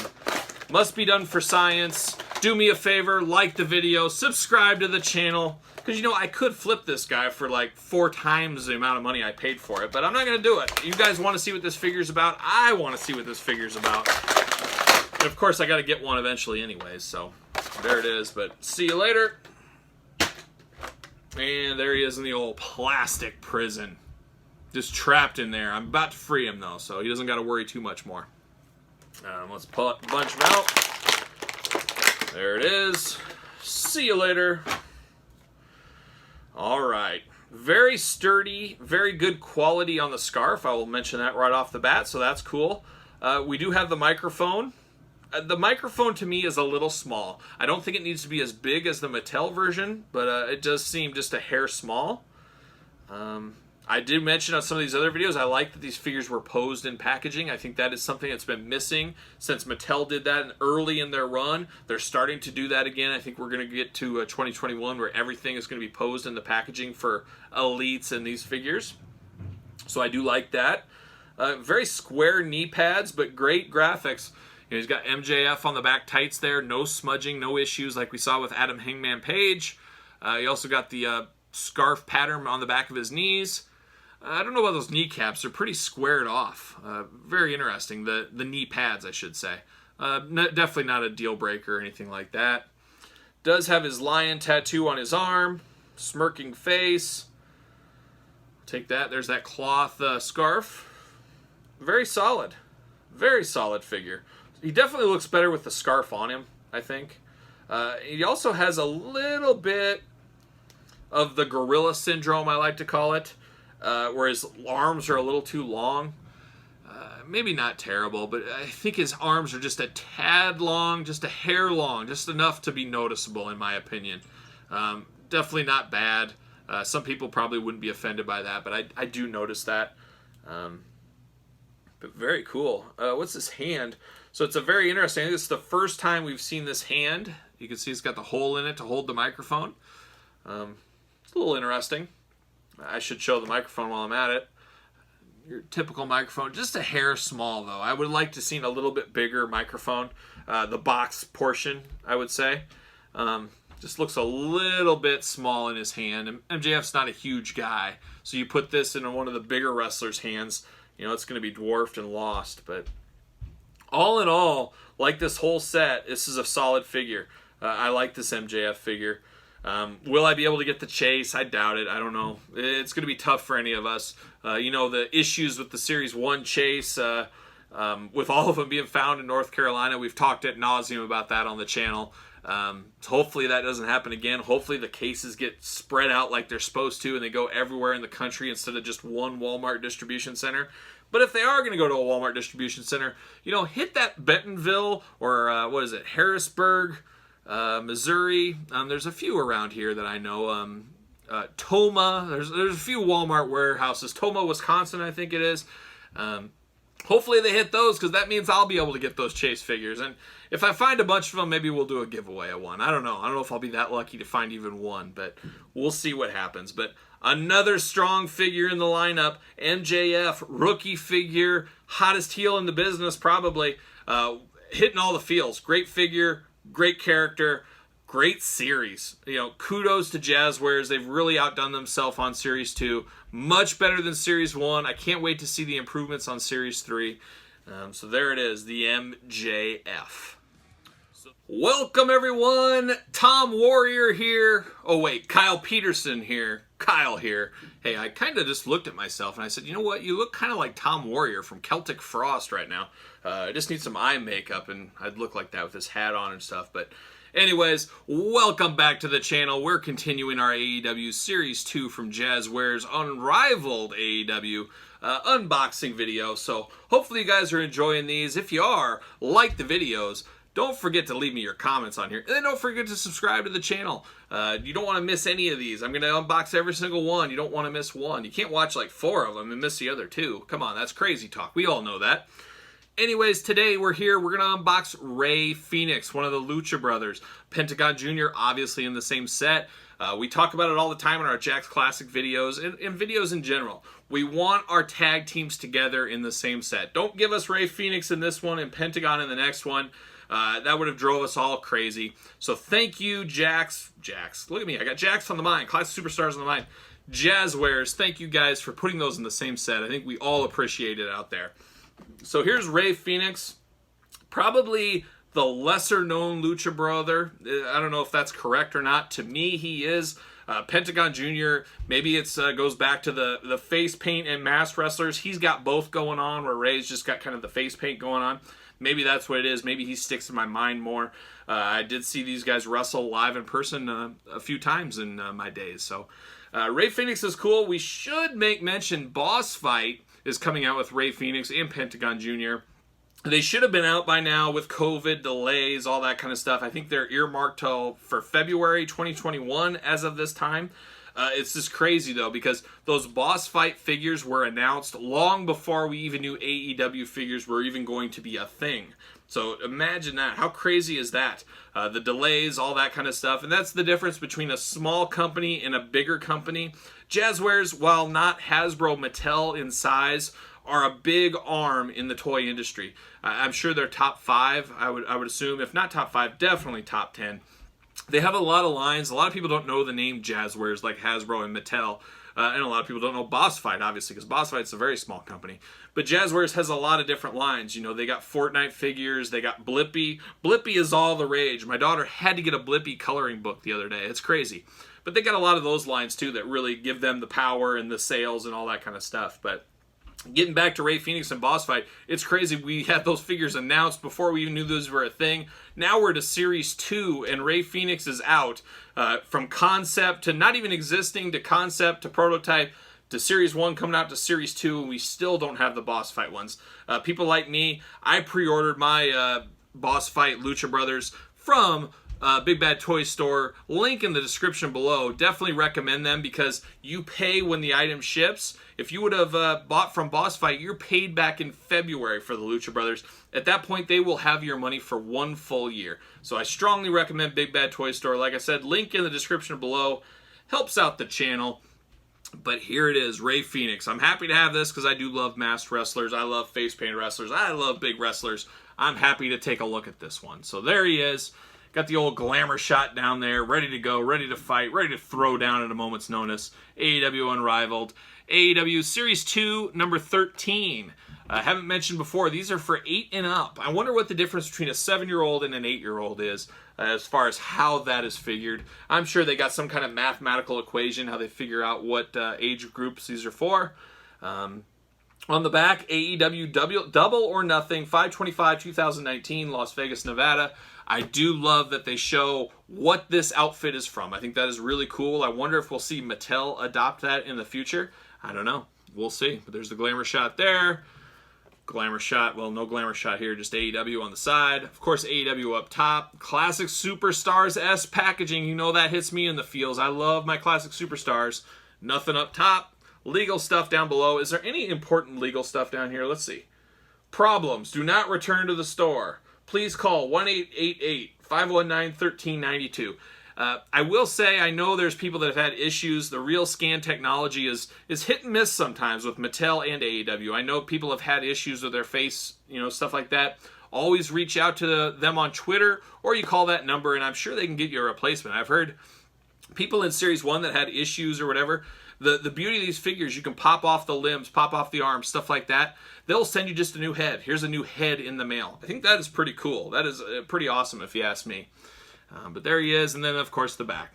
Must be done for science. Do me a favor, like the video, subscribe to the channel. Because, you know, I could flip this guy for like 4 times the amount of money I paid for it, but I'm not going to do it. You guys want to see what this figure's about? I want to see what this figure's about. And of course, I got to get one eventually anyways, so there it is. But see you later. And there he is in the old plastic prison. Just trapped in there. I'm about to free him, though, so he doesn't got to worry too much more. Let's bunch him out. There it is. See you later. All right. Very sturdy, very good quality on the scarf. I will mention that right off the bat, so that's cool. We do have the microphone. The microphone to me is a little small. I don't think it needs to be as big as the Mattel version, but it does seem just a hair small. I did mention on some of these other videos, I like that these figures were posed in packaging. I think that is something that's been missing since Mattel did that early in their run. They're starting to do that again. I think we're going to get to 2021 where everything is going to be posed in the packaging for elites and these figures. So I do like that. Very square knee pads, but great graphics. You know, he's got MJF on the back tights there. No smudging, no issues like we saw with Adam Hangman Page. He also got the scarf pattern on the back of his knees. I don't know about those kneecaps. They're pretty squared off. Very interesting. The knee pads, I should say. Definitely not a deal breaker or anything like that. Does have his lion tattoo on his arm. Smirking face. Take that. There's that cloth scarf. Very solid. Very solid figure. He definitely looks better with the scarf on him, I think. He also has a little bit of the gorilla syndrome, I like to call it, where his arms are a little too long. Maybe not terrible, but I think his arms are just a tad long, just a hair long, just enough to be noticeable, in my opinion. Definitely not bad. Some people probably wouldn't be offended by that, but I do notice that. But very cool. What's this hand? So it's a very interesting. I think it's the first time we've seen this hand. You can see it's got the hole in it to hold the microphone. It's a little interesting. I should show the microphone while I'm at it. Your typical microphone, just a hair small though. I would like to see a little bit bigger microphone. The box portion, I would say. Just looks a little bit small in his hand. And MJF's not a huge guy, so you put this in one of the bigger wrestlers' hands, you know, it's going to be dwarfed and lost. But all in all, like this whole set, this is a solid figure. I like this MJF figure. Will I be able to get the chase? I doubt it. I don't know. It's going to be tough for any of us. You know, the issues with the Series 1 chase, with all of them being found in North Carolina, we've talked ad nauseum about that on the channel. Hopefully that doesn't happen again. Hopefully the cases get spread out like they're supposed to and they go everywhere in the country instead of just one Walmart distribution center. But if they are going to go to a Walmart distribution center, you know, hit that Bentonville or Harrisburg, Missouri. There's a few around here that I know. Toma. There's a few Walmart warehouses. Toma, Wisconsin, I think it is. Hopefully they hit those, because that means I'll be able to get those chase figures. And if I find a bunch of them, maybe we'll do a giveaway of one. I don't know. I don't know if I'll be that lucky to find even one, but we'll see what happens. But another strong figure in the lineup, MJF, rookie figure, hottest heel in the business probably, hitting all the feels. Great figure, great character, great series. You know, kudos to Jazzwares. They've really outdone themselves on Series 2. Much better than Series 1. I can't wait to see the improvements on Series 3. So there it is, the MJF. Welcome, everyone. Tom Warrior here. Oh, wait, Kyle Peterson here. Kyle here. Hey, I kind of just looked at myself and I said, you know what? You look kind of like Tom Warrior from Celtic Frost right now. I just need some eye makeup and I'd look like that with this hat on and stuff. But anyways, welcome back to the channel. We're continuing our AEW Series 2 from Jazzwares Unrivaled AEW unboxing video. So hopefully you guys are enjoying these. If you are, like the videos. Don't forget to leave me your comments on here. And then don't forget to subscribe to the channel. You don't want to miss any of these. I'm going to unbox every single one. You don't want to miss one. You can't watch like 4 of them and miss the other 2. Come on, that's crazy talk. We all know that. Anyways, today we're here. We're going to unbox Rey Fenix, one of the Lucha brothers. Pentagon Jr., obviously in the same set. We talk about it all the time in our Jack's Classic videos and videos in general. We want our tag teams together in the same set. Don't give us Rey Fenix in this one and Pentagon in the next one. That would have drove us all crazy. So thank you, Jax. Look at me. I got Jax on the mind. Classic Superstars on the mind. Jazzwares, thank you guys for putting those in the same set. I think we all appreciate it out there. So here's Rey Fenix. Probably the lesser-known Lucha brother. I don't know if that's correct or not. To me, he is. Pentagon Jr., maybe it goes back to the face paint and masked wrestlers. He's got both going on, where Rey's just got kind of the face paint going on. Maybe that's what it is. Maybe he sticks in my mind more. I did see these guys wrestle live in person a few times in my days. So Rey Fenix is cool. We should make mention Boss Fight is coming out with Rey Fenix and Pentagon Jr. They should have been out by now with COVID delays, all that kind of stuff. I think they're earmarked for February 2021 as of this time. It's just crazy, though, because those Boss Fight figures were announced long before we even knew AEW figures were even going to be a thing. So imagine that. How crazy is that? The delays, all that kind of stuff. And that's the difference between a small company and a bigger company. Jazzwares, while not Hasbro, Mattel in size, are a big arm in the toy industry. I'm sure they're top 5, I would assume. If not top 5, definitely top 10. They have a lot of lines. A lot of people don't know the name Jazzwares like Hasbro and Mattel. And a lot of people don't know Boss Fight, obviously, because Boss Fight's a very small company. But Jazzwares has a lot of different lines. You know, they got Fortnite figures, they got Blippi. Blippi is all the rage. My daughter had to get a Blippi coloring book the other day. It's crazy. But they got a lot of those lines, too, that really give them the power and the sales and all that kind of stuff. But getting back to Rey Fenix and Boss Fight, it's crazy. We had those figures announced before we even knew those were a thing. Now we're to Series 2, and Rey Fenix is out. From concept to not even existing to concept to prototype to Series 1 coming out to Series 2, and we still don't have the Boss Fight ones. People like me, I pre-ordered my Boss Fight Lucha Brothers from Big Bad Toy Store. Link in the description below. Definitely recommend them because you pay when the item ships. If you would have bought from Boss Fight, you're paid back in February for the Lucha Brothers. At that point, they will have your money for 1 full year. So I strongly recommend Big Bad Toy Store. Like I said, link in the description below. Helps out the channel. But here it is, Rey Fenix. I'm happy to have this because I do love masked wrestlers. I love face paint wrestlers. I love big wrestlers. I'm happy to take a look at this one. So there he is. Got the old glamour shot down there, ready to go, ready to fight, ready to throw down at a moment's notice. AEW Unrivaled. AEW Series 2, number 13. I haven't mentioned before, these are for 8 and up. I wonder what the difference between a 7-year-old and an 8-year-old is as far as how that is figured. I'm sure they got some kind of mathematical equation, how they figure out what age groups these are for. On the back, AEW Double or Nothing, 5/25/2019, Las Vegas, Nevada. I do love that they show what this outfit is from. I think that is really cool. I wonder if we'll see Mattel adopt that in the future. I don't know. We'll see. But there's the glamour shot there. Glamour shot. Well, no glamour shot here. Just AEW on the side. Of course, AEW up top. Classic Superstars-esque packaging. You know that hits me in the feels. I love my Classic Superstars. Nothing up top. Legal stuff down below. Is there any important legal stuff down here? Let's see. Problems. Do not return to the store. Please call 1-888-519-1392. I will say, I know there's people that have had issues. The real scan technology is hit and miss sometimes with Mattel and AEW. I know people have had issues with their face, stuff like that. Always reach out to them on Twitter, or you call that number, and I'm sure they can get you a replacement. I've heard people in Series 1 that had issues or whatever. The beauty of these figures, you can pop off the limbs, pop off the arms, stuff like that. They'll send you just a new head. Here's a new head in the mail. I think that is pretty cool. That is pretty awesome if you ask me. But there he is, and then of course the back.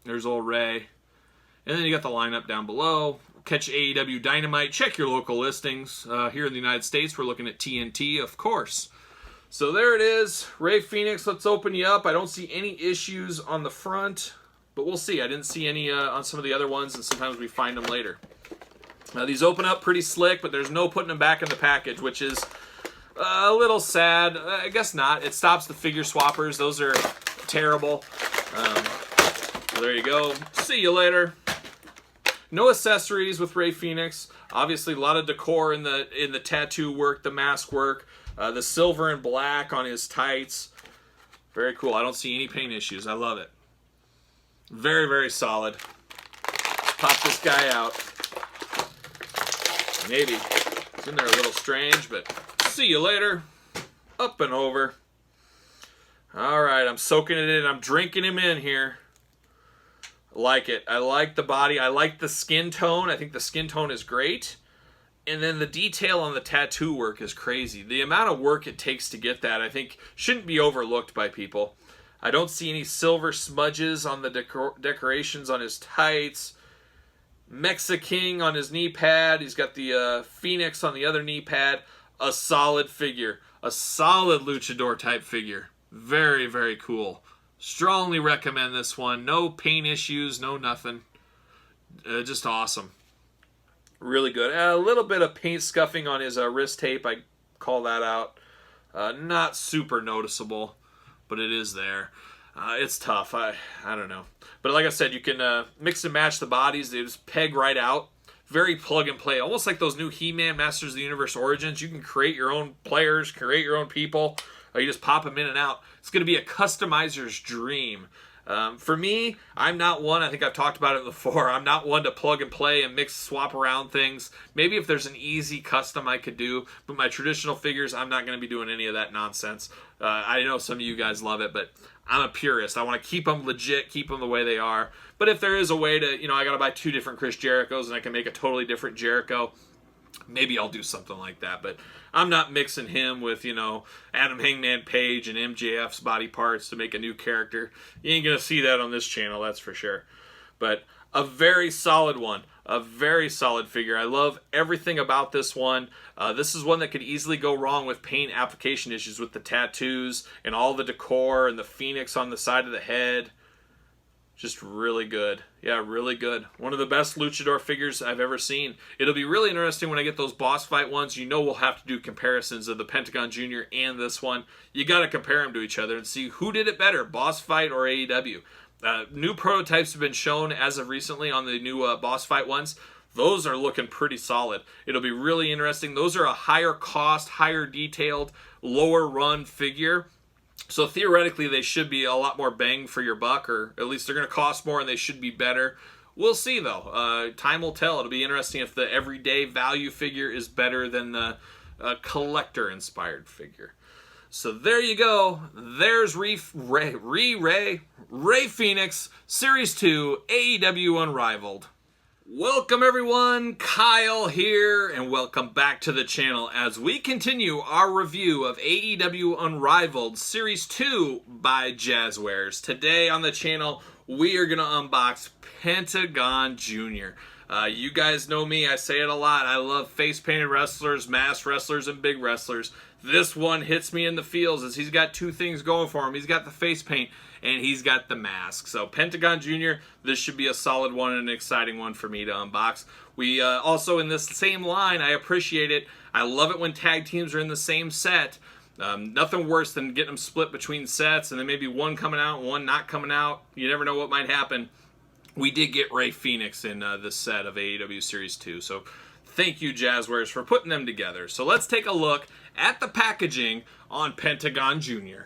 There's old Rey. And then you got the lineup down below. Catch AEW Dynamite. Check your local listings. Here in the United States, we're looking at TNT, of course. So there it is. Rey Fenix, let's open you up. I don't see any issues on the front. But we'll see. I didn't see any on some of the other ones, and sometimes we find them later. These open up pretty slick, but there's no putting them back in the package, which is a little sad. I guess not. It stops the figure swappers. Those are terrible. Well, there you go. See you later. No accessories with Rey Fenix. Obviously, a lot of decor in the tattoo work, the mask work, the silver and black on his tights. Very cool. I don't see any paint issues. I love it. Very, very solid. Pop this guy out. Maybe. It's in there a little strange, but see you later. Up and over. Alright, I'm soaking it in. I'm drinking him in here. I like it. I like the body. I like the skin tone. I think the skin tone is great. And then the detail on the tattoo work is crazy. The amount of work it takes to get that, I think, shouldn't be overlooked by people. I don't see any silver smudges on the decorations on his tights. Mexiking on his knee pad. He's got the Phoenix on the other knee pad. A solid figure. A solid luchador type figure. Very, very cool. Strongly recommend this one. No paint issues, no nothing. Just awesome. Really good. A little bit of paint scuffing on his wrist tape. I call that out. Not super noticeable, but it is there. It's tough. I don't know. But like I said, you can mix and match the bodies. They just peg right out. Very plug and play. Almost like those new He-Man Masters of the Universe Origins. You can create your own players, create your own people. You just pop them in and out. It's going to be a customizer's dream. For me, I'm not one, I think I've talked about it before, I'm not one to plug and play and mix, swap around things. Maybe if there's an easy custom I could do, but my traditional figures, I'm not going to be doing any of that nonsense. I know some of you guys love it, but I'm a purist. I want to keep them legit, keep them the way they are. But if there is a way to, I got to buy 2 different Chris Jerichos and I can make a totally different Jericho, maybe I'll do something like that. But I'm not mixing him with, Adam Hangman Page and MJF's body parts to make a new character. You ain't going to see that on this channel, that's for sure. But a very solid one. A very solid figure. I love everything about this one. This is one that could easily go wrong with paint application issues with the tattoos and all the decor and the phoenix on the side of the head. Just really good. Yeah, really good. One of the best luchador figures I've ever seen. It'll be really interesting when I get those boss fight ones. We'll have to do comparisons of the Pentagon Jr. and this one. You got to compare them to each other and see who did it better, boss fight or AEW. New prototypes have been shown as of recently on the new boss fight ones. Those are looking pretty solid. It'll be really interesting. Those are a higher cost, higher detailed, lower run figure. So theoretically, they should be a lot more bang for your buck, or at least they're going to cost more and they should be better. We'll see, though. Time will tell. It'll be interesting if the everyday value figure is better than the collector-inspired figure. So there you go. There's Rey Fenix, Series 2, AEW Unrivaled. Welcome everyone, Kyle here, and welcome back to the channel as we continue our review of AEW Unrivaled Series 2 by Jazzwares. Today on the channel, we are going to unbox Pentagon Jr. You guys know me, I say it a lot. I love face-painted wrestlers, masked wrestlers, and big wrestlers. This one hits me in the feels as he's got 2 things going for him. He's got the face paint and he's got the mask. So Pentagon Jr., this should be a solid one and an exciting one for me to unbox. We also in this same line, I appreciate it. I love it when tag teams are in the same set. Nothing worse than getting them split between sets and then maybe one coming out and one not coming out. You never know what might happen. We did get Rey Fenix in this set of AEW Series 2. So thank you, Jazzwares, for putting them together. So let's take a look at the packaging on Pentagon Jr.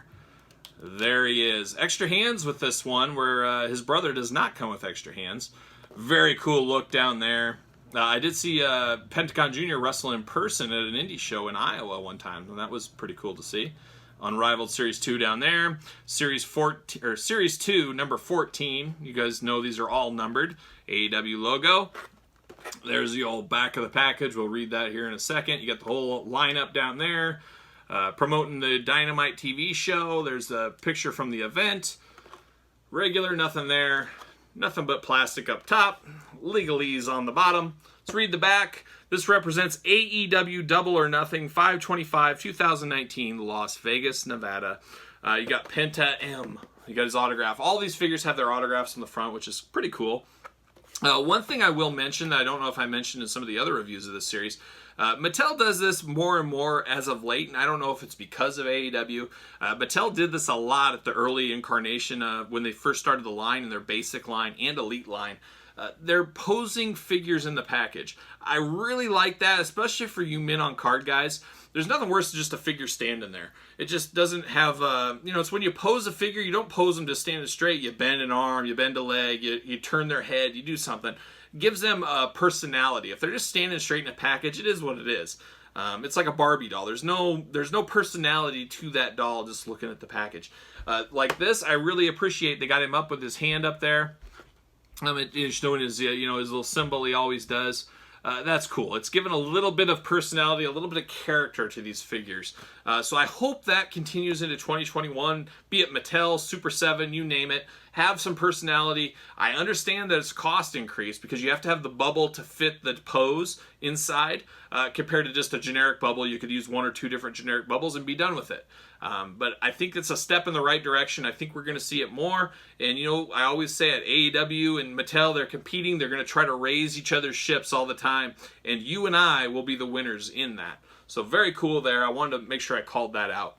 There he is. Extra hands with this one, where his brother does not come with extra hands. Very cool look down there. I did see Pentagon Jr. wrestle in person at an indie show in Iowa one time, and that was pretty cool to see. Unrivaled Series 2 down there. Series 2, number 14. You guys know these are all numbered. AEW logo. There's the old back of the package. We'll read that here in a second. You got the whole lineup down there. Promoting the Dynamite TV show. There's a picture from the event. Regular, nothing there. Nothing but plastic up top. Legalese on the bottom. Let's read the back. This represents AEW Double or Nothing 5/25/2019, Las Vegas, Nevada. You got Penta M. You got his autograph. All these figures have their autographs on the front, which is pretty cool. One thing I will mention that I don't know if I mentioned in some of the other reviews of this series, Mattel does this more and more as of late, and I don't know if it's because of AEW. Mattel did this a lot at the early incarnation when they first started the line, in their basic line and elite line. They're posing figures in the package. I really like that, especially for you men on card guys. There's nothing worse than just a figure standing there. It just doesn't have, it's when you pose a figure, you don't pose them just standing straight. You bend an arm, you bend a leg, you turn their head, you do something. It gives them a personality. If they're just standing straight in a package, it is what it is. It's like a Barbie doll. There's no personality to that doll just looking at the package. Like this, I really appreciate they got him up with his hand up there. It's showing his, his little symbol he always does. That's cool. It's given a little bit of personality, a little bit of character to these figures. So I hope that continues into 2021, be it Mattel, Super 7, you name it. Have some personality. I understand that it's a cost increase because you have to have the bubble to fit the pose inside. Compared to just a generic bubble, you could use 1 or 2 different generic bubbles and be done with it. But I think it's a step in the right direction. I think we're going to see it more. And, I always say at AEW and Mattel, they're competing. They're going to try to raise each other's ships all the time. And you and I will be the winners in that. So very cool there. I wanted to make sure I called that out.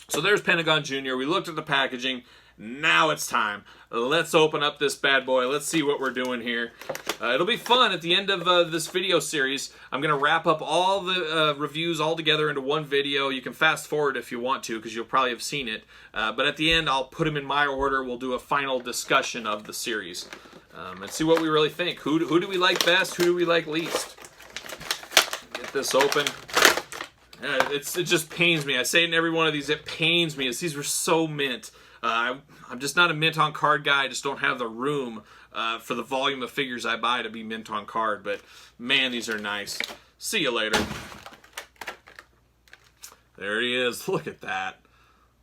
So there's Pentagon Jr. We looked at the packaging. Now it's time. Let's open up this bad boy. Let's see what we're doing here. It'll be fun at the end of this video series. I'm going to wrap up all the reviews all together into one video. You can fast forward if you want to because you'll probably have seen it. But at the end, I'll put them in my order. We'll do a final discussion of the series and see what we really think. Who do we like best? Who do we like least? Get this open. It just pains me. I say it in every one of these. It pains me. These were so mint. I'm just not a mint on card guy. I just don't have the room for the volume of figures I buy to be mint on card. But man, these are nice. See you later. There he is. Look at that.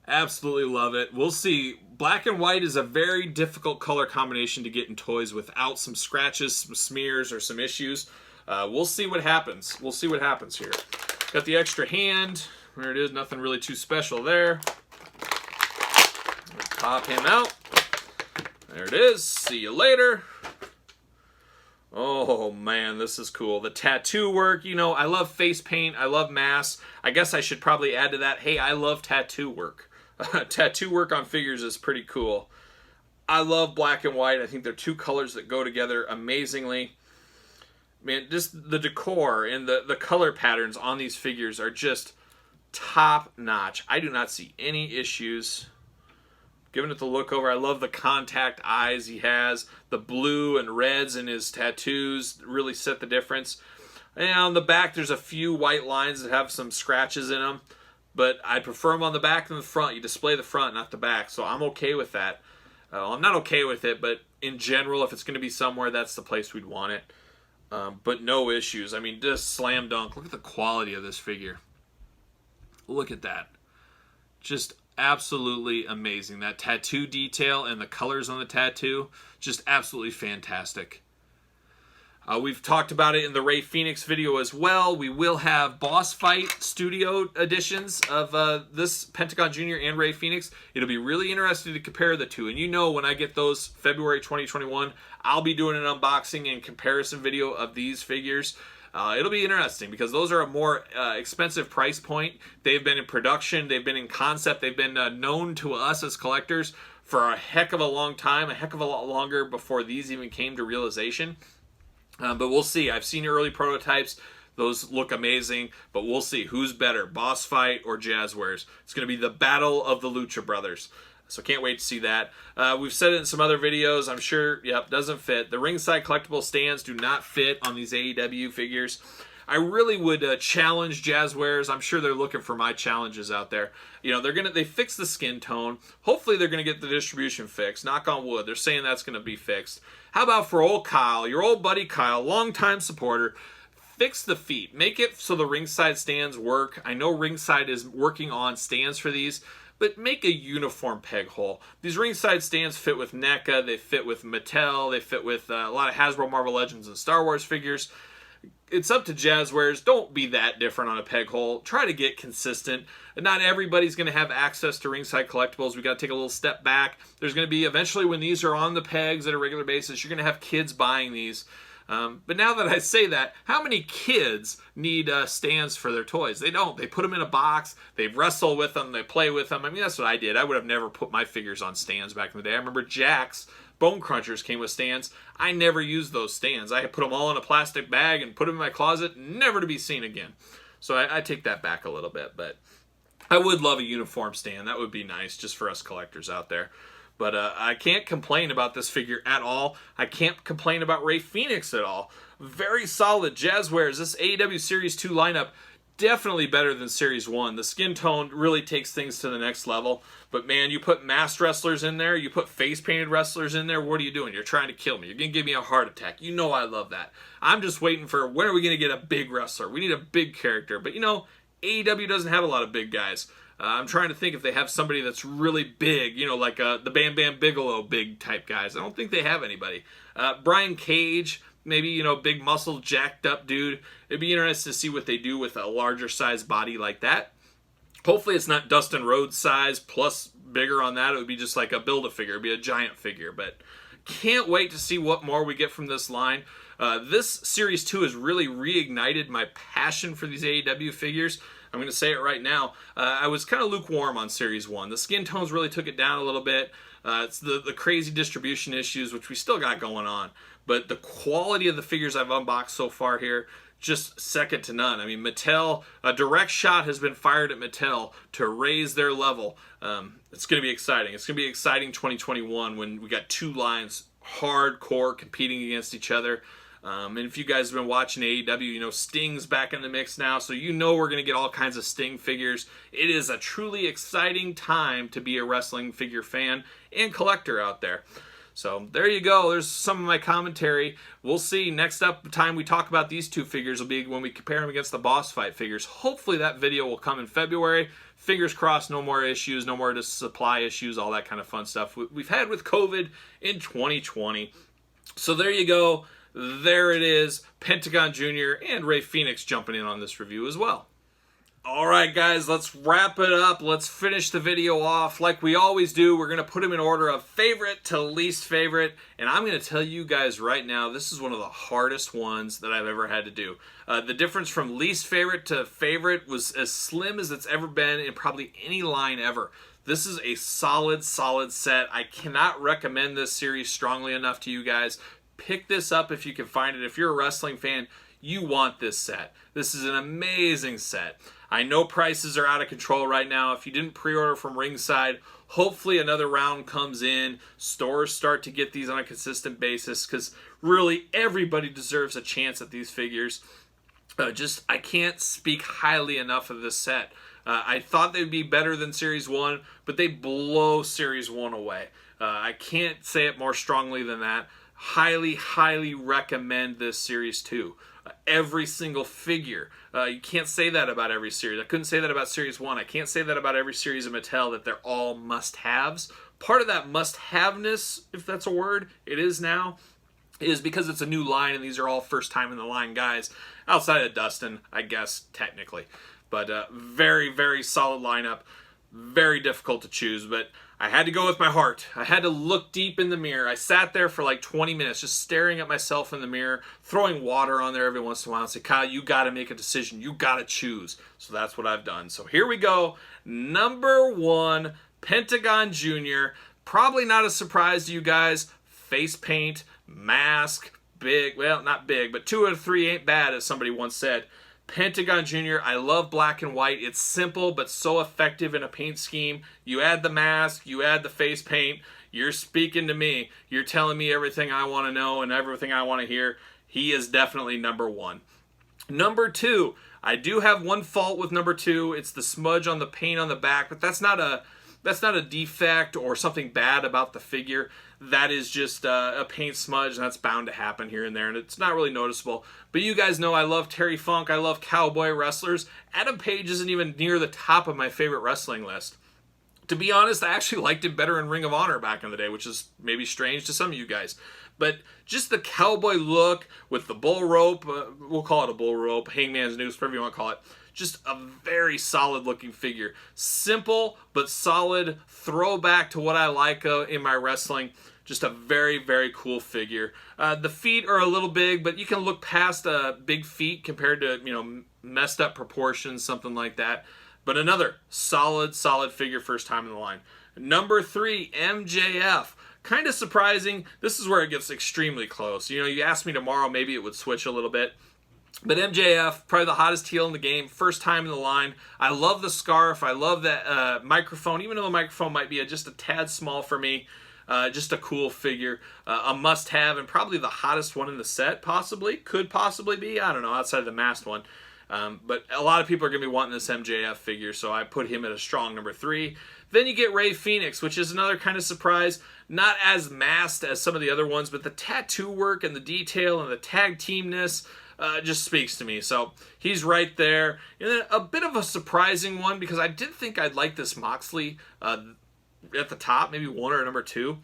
Absolutely love it. We'll see. Black and white is a very difficult color combination to get in toys without some scratches, some smears, or some issues. We'll see what happens. We'll see what happens here. Got the extra hand. There it is. Nothing really too special there. Let's pop him out. There it is. See you later. Oh man, this is cool. The tattoo work, you know, I love face paint. I love masks. I guess I should probably add to that, hey, I love tattoo work. Tattoo work on figures is pretty cool. I love black and white. I think they're two colors that go together amazingly. Man, just the decor and the color patterns on these figures are just top notch. I do not see any issues. Giving it the look over. I love the contact eyes he has. The blue and reds in his tattoos really set the difference. And on the back, there's a few white lines that have some scratches in them. But I prefer them on the back than the front. You display the front, not the back. So I'm okay with that. I'm not okay with it, but in general, if it's going to be somewhere, that's the place we'd want it. But no issues. I mean, just slam dunk. Look at the quality of this figure. Look at that. Just absolutely amazing. That tattoo detail and the colors on the tattoo, just absolutely fantastic. We've talked about it in the Rey Fenix video as well. We will have boss fight studio editions of this Pentagon Jr. and Rey Fenix. It'll be really interesting to compare the two. And you know, when I get those February 2021, I'll be doing an unboxing and comparison video of these figures. It'll be interesting because those are a more expensive price point. They've been in production. They've been in concept. They've been known to us as collectors for a heck of a long time, a heck of a lot longer before these even came to realization. But we'll see. I've seen early prototypes. Those look amazing, but we'll see who's better, Boss Fight or Jazzwares. It's going to be the battle of the Lucha Brothers. So can't wait to see that. We've said it in some other videos. I'm sure, yep, doesn't fit. The ringside collectible stands do not fit on these AEW figures. I really would challenge Jazzwares. I'm sure they're looking for my challenges out there. You know, they fixed the skin tone. Hopefully they're going to get the distribution fixed. Knock on wood. They're saying that's going to be fixed. How about for old Kyle, your old buddy Kyle, longtime supporter, fix the feet. Make it so the ringside stands work. I know ringside is working on stands for these, but make a uniform peg hole. These ringside stands fit with NECA, they fit with Mattel, they fit with a lot of Hasbro, Marvel Legends, and Star Wars figures. It's up to Jazzwares. Don't be that different on a peg hole. Try to get consistent. Not everybody's going to have access to ringside collectibles. We got to take a little step back. There's going to be, eventually when these are on the pegs at a regular basis, you're going to have kids buying these. But now that I say that, how many kids need stands for their toys? They don't. They put them in a box. They wrestle with them. They play with them. I mean, that's what I did. I would have never put my figures on stands back in the day. I remember Jack's Bone Crunchers came with stands. I never used those stands. I put them all in a plastic bag and put them in my closet, never to be seen again. So I take that back a little bit. But I would love a uniform stand. That would be nice just for us collectors out there. But I can't complain about this figure at all. I can't complain about Rey Fenix at all. Very solid Jazzwares. This AEW Series 2 lineup, definitely better than Series 1. The skin tone really takes things to the next level. But man, you put masked wrestlers in there, you put face-painted wrestlers in there, what are you doing? You're trying to kill me. You're going to give me a heart attack. You know I love that. I'm just waiting for, when are we going to get a big wrestler? We need a big character. But you know, AEW doesn't have a lot of big guys. I'm trying to think if they have somebody that's really big, you know, like the Bam Bam Bigelow big type guys. I don't think they have anybody. Brian Cage, maybe, you know, big muscle, jacked up dude. It'd be interesting to see what they do with a larger size body like that. Hopefully it's not Dustin Rhodes size plus bigger on that. It would be just like a Build-A-Figure. It'd be a giant figure. But can't wait to see what more we get from this line. This Series 2 has really reignited my passion for these AEW figures. I'm going to say it right now. I was kind of lukewarm on Series 1. The skin tones really took it down a little bit. It's the crazy distribution issues, which we still got going on. But the quality of the figures I've unboxed so far here, just second to none. I mean, Mattel, a direct shot has been fired at Mattel to raise their level. It's going to be exciting. It's going to be exciting 2021 when we got two lines hardcore competing against each other. And if you guys have been watching AEW, you know Sting's back in the mix now, so you know we're going to get all kinds of Sting figures. It is a truly exciting time to be a wrestling figure fan and collector out there. So there you go. There's some of my commentary. We'll see. Next up, the time we talk about these two figures will be when we compare them against the boss fight figures. Hopefully that video will come in February. Fingers crossed, no more issues, no more supply issues, all that kind of fun stuff we've had with COVID in 2020. So there you go. There it is. Pentagon Jr. and Rey Fenix jumping in on this review as well. Alright guys, let's wrap it up. Let's finish the video off like we always do. We're going to put them in order of favorite to least favorite. And I'm going to tell you guys right now, this is one of the hardest ones that I've ever had to do. The difference from least favorite to favorite was as slim as it's ever been in probably any line ever. This is a solid set. I cannot recommend this series strongly enough to you guys. Pick this up if you can find it. If you're a wrestling fan, you want this set. This is an amazing set. I know prices are out of control right now. If you didn't pre-order from Ringside, hopefully another round comes in. Stores start to get these on a consistent basis because really everybody deserves a chance at these figures. I can't speak highly enough of this set. I thought they'd be better than Series 1, but they blow Series 1 away. I can't say it more strongly than that. Highly recommend this Series 2. Every single figure. You can't say that about every series. I couldn't say that about Series 1. I can't say that about every series of Mattel, that they're all must-haves. Part of that must-haveness, if that's a word, it is now, is because it's a new line and these are all first-time-in-the-line guys. Outside of Dustin, I guess, technically. But very solid lineup. Very difficult to choose, but I had to go with my heart. I had to look deep in the mirror. I sat there for like 20 minutes just staring at myself in the mirror, throwing water on there every once in a while and say, Kyle, you got to make a decision. You got to choose. So that's what I've done. So here we go. Number 1, Pentagon Jr. Probably not a surprise to you guys. Face paint, mask, big. Well, not big, but 2 out of 3 ain't bad, as somebody once said. Pentagon Jr., I love black and white. It's simple, but so effective in a paint scheme. You add the mask, you add the face paint, you're speaking to me. You're telling me everything I want to know and everything I want to hear. He is definitely number 1. Number 2, I do have one fault with number 2. It's the smudge on the paint on the back, but that's not a defect or something bad about the figure. That is just a paint smudge, and that's bound to happen here and there, and it's not really noticeable. But you guys know I love Terry Funk. I love cowboy wrestlers. Adam Page isn't even near the top of my favorite wrestling list. To be honest, I actually liked it better in Ring of Honor back in the day, which is maybe strange to some of you guys. But just the cowboy look with the bull rope, we'll call it a bull rope, hangman's noose, whatever you want to call it. Just a very solid looking figure. Simple but solid throwback to what I like in my wrestling. Just a very cool figure. The feet are a little big, but you can look past big feet compared to, you know, messed up proportions, something like that. But another solid figure first time in the line. Number 3, MJF. Kind of surprising. This is where it gets extremely close. You know, you ask me tomorrow, maybe it would switch a little bit. But MJF, probably the hottest heel in the game, first time in the line. I love the scarf. I love that microphone, even though the microphone might be just a tad small for me. Just a cool figure, a must-have, and probably the hottest one in the set, possibly. Could possibly be, I don't know, outside of the masked one. But a lot of people are going to be wanting this MJF figure, so I put him at a strong number 3. Then you get Rey Fenix, which is another kind of surprise. Not as masked as some of the other ones, but the tattoo work and the detail and the tag teamness just speaks to me. So he's right there. And then a bit of a surprising one, because I did think I'd like this Moxley at the top, maybe 1 or number 2.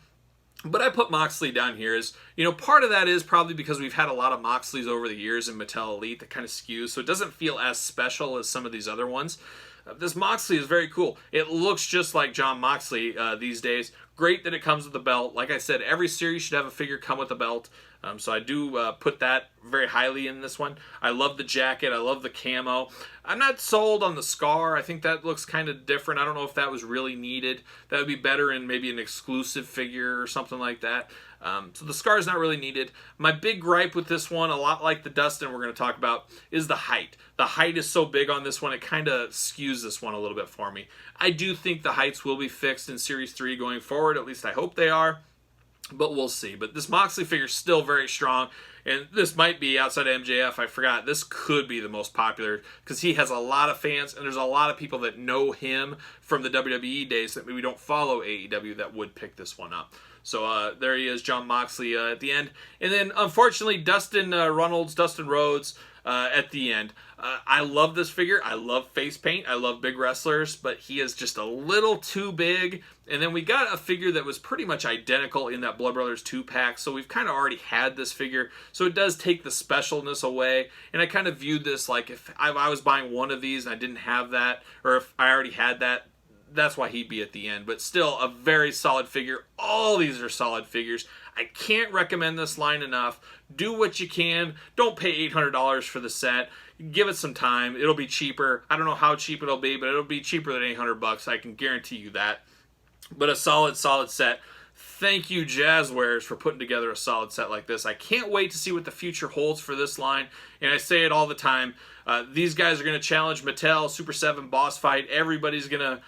But I put Moxley down here as, you know, part of that is probably because we've had a lot of Moxleys over the years in Mattel Elite that kind of skews, so it doesn't feel as special as some of these other ones. This Moxley is very cool. It looks just like Jon Moxley these days. Great that it comes with the belt. Like I said, every series should have a figure come with a belt. So I do put that very highly in this one. I love the jacket. I love the camo. I'm not sold on the scar. I think that looks kind of different. I don't know if that was really needed. That would be better in maybe an exclusive figure or something like that. So the scar is not really needed. My big gripe with this one, a lot like the Dustin we're going to talk about, is the height. The height is so big on this one, it kind of skews this one a little bit for me. I do think the heights will be fixed in Series 3 going forward. At least I hope they are. but we'll see. But this Moxley figure is still very strong, and this might be, outside of MJF, I forgot, this could be the most popular because he has a lot of fans, and there's a lot of people that know him from the WWE days that maybe don't follow AEW that would pick this one up. So there he is, Jon Moxley at the end. And then, unfortunately, Dustin Rhodes at the end. I love this figure. I love face paint. I love big wrestlers, but he is just a little too big. And then we got a figure that was pretty much identical in that Blood Brothers 2-pack, so we've kind of already had this figure, so it does take the specialness away. And I kind of viewed this like if I was buying one of these and I didn't have that, or if I already had that, that's why he'd be at the end. But still, a very solid figure. All these are solid figures. I can't recommend this line enough. Do what you can. Don't pay $800 for the set. Give it some time. It'll be cheaper. I don't know how cheap it'll be, but it'll be cheaper than $800. I can guarantee you that. But a solid set. Thank you, Jazzwares, for putting together a solid set like this. I can't wait to see what the future holds for this line. And I say it all the time. These guys are going to challenge Mattel, Super 7 boss fight. Everybody's going to,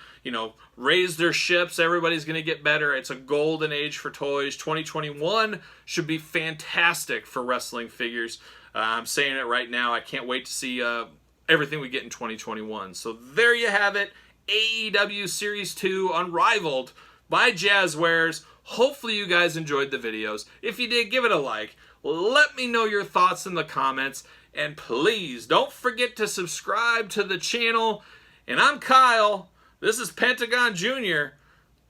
raise their ships. Everybody's going to get better. It's a golden age for toys. 2021 should be fantastic for wrestling figures. I'm saying it right now. I can't wait to see everything we get in 2021. So there you have it. AEW Series 2 Unrivaled by Jazzwares. Hopefully you guys enjoyed the videos. If you did, give it a like. Let me know your thoughts in the comments. And please don't forget to subscribe to the channel. And I'm Kyle. This is Pentagon Jr.,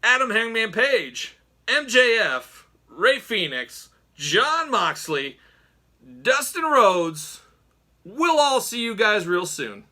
Adam Hangman Page, MJF, Ray Phoenix, Jon Moxley, Dustin Rhodes. We'll all see you guys real soon.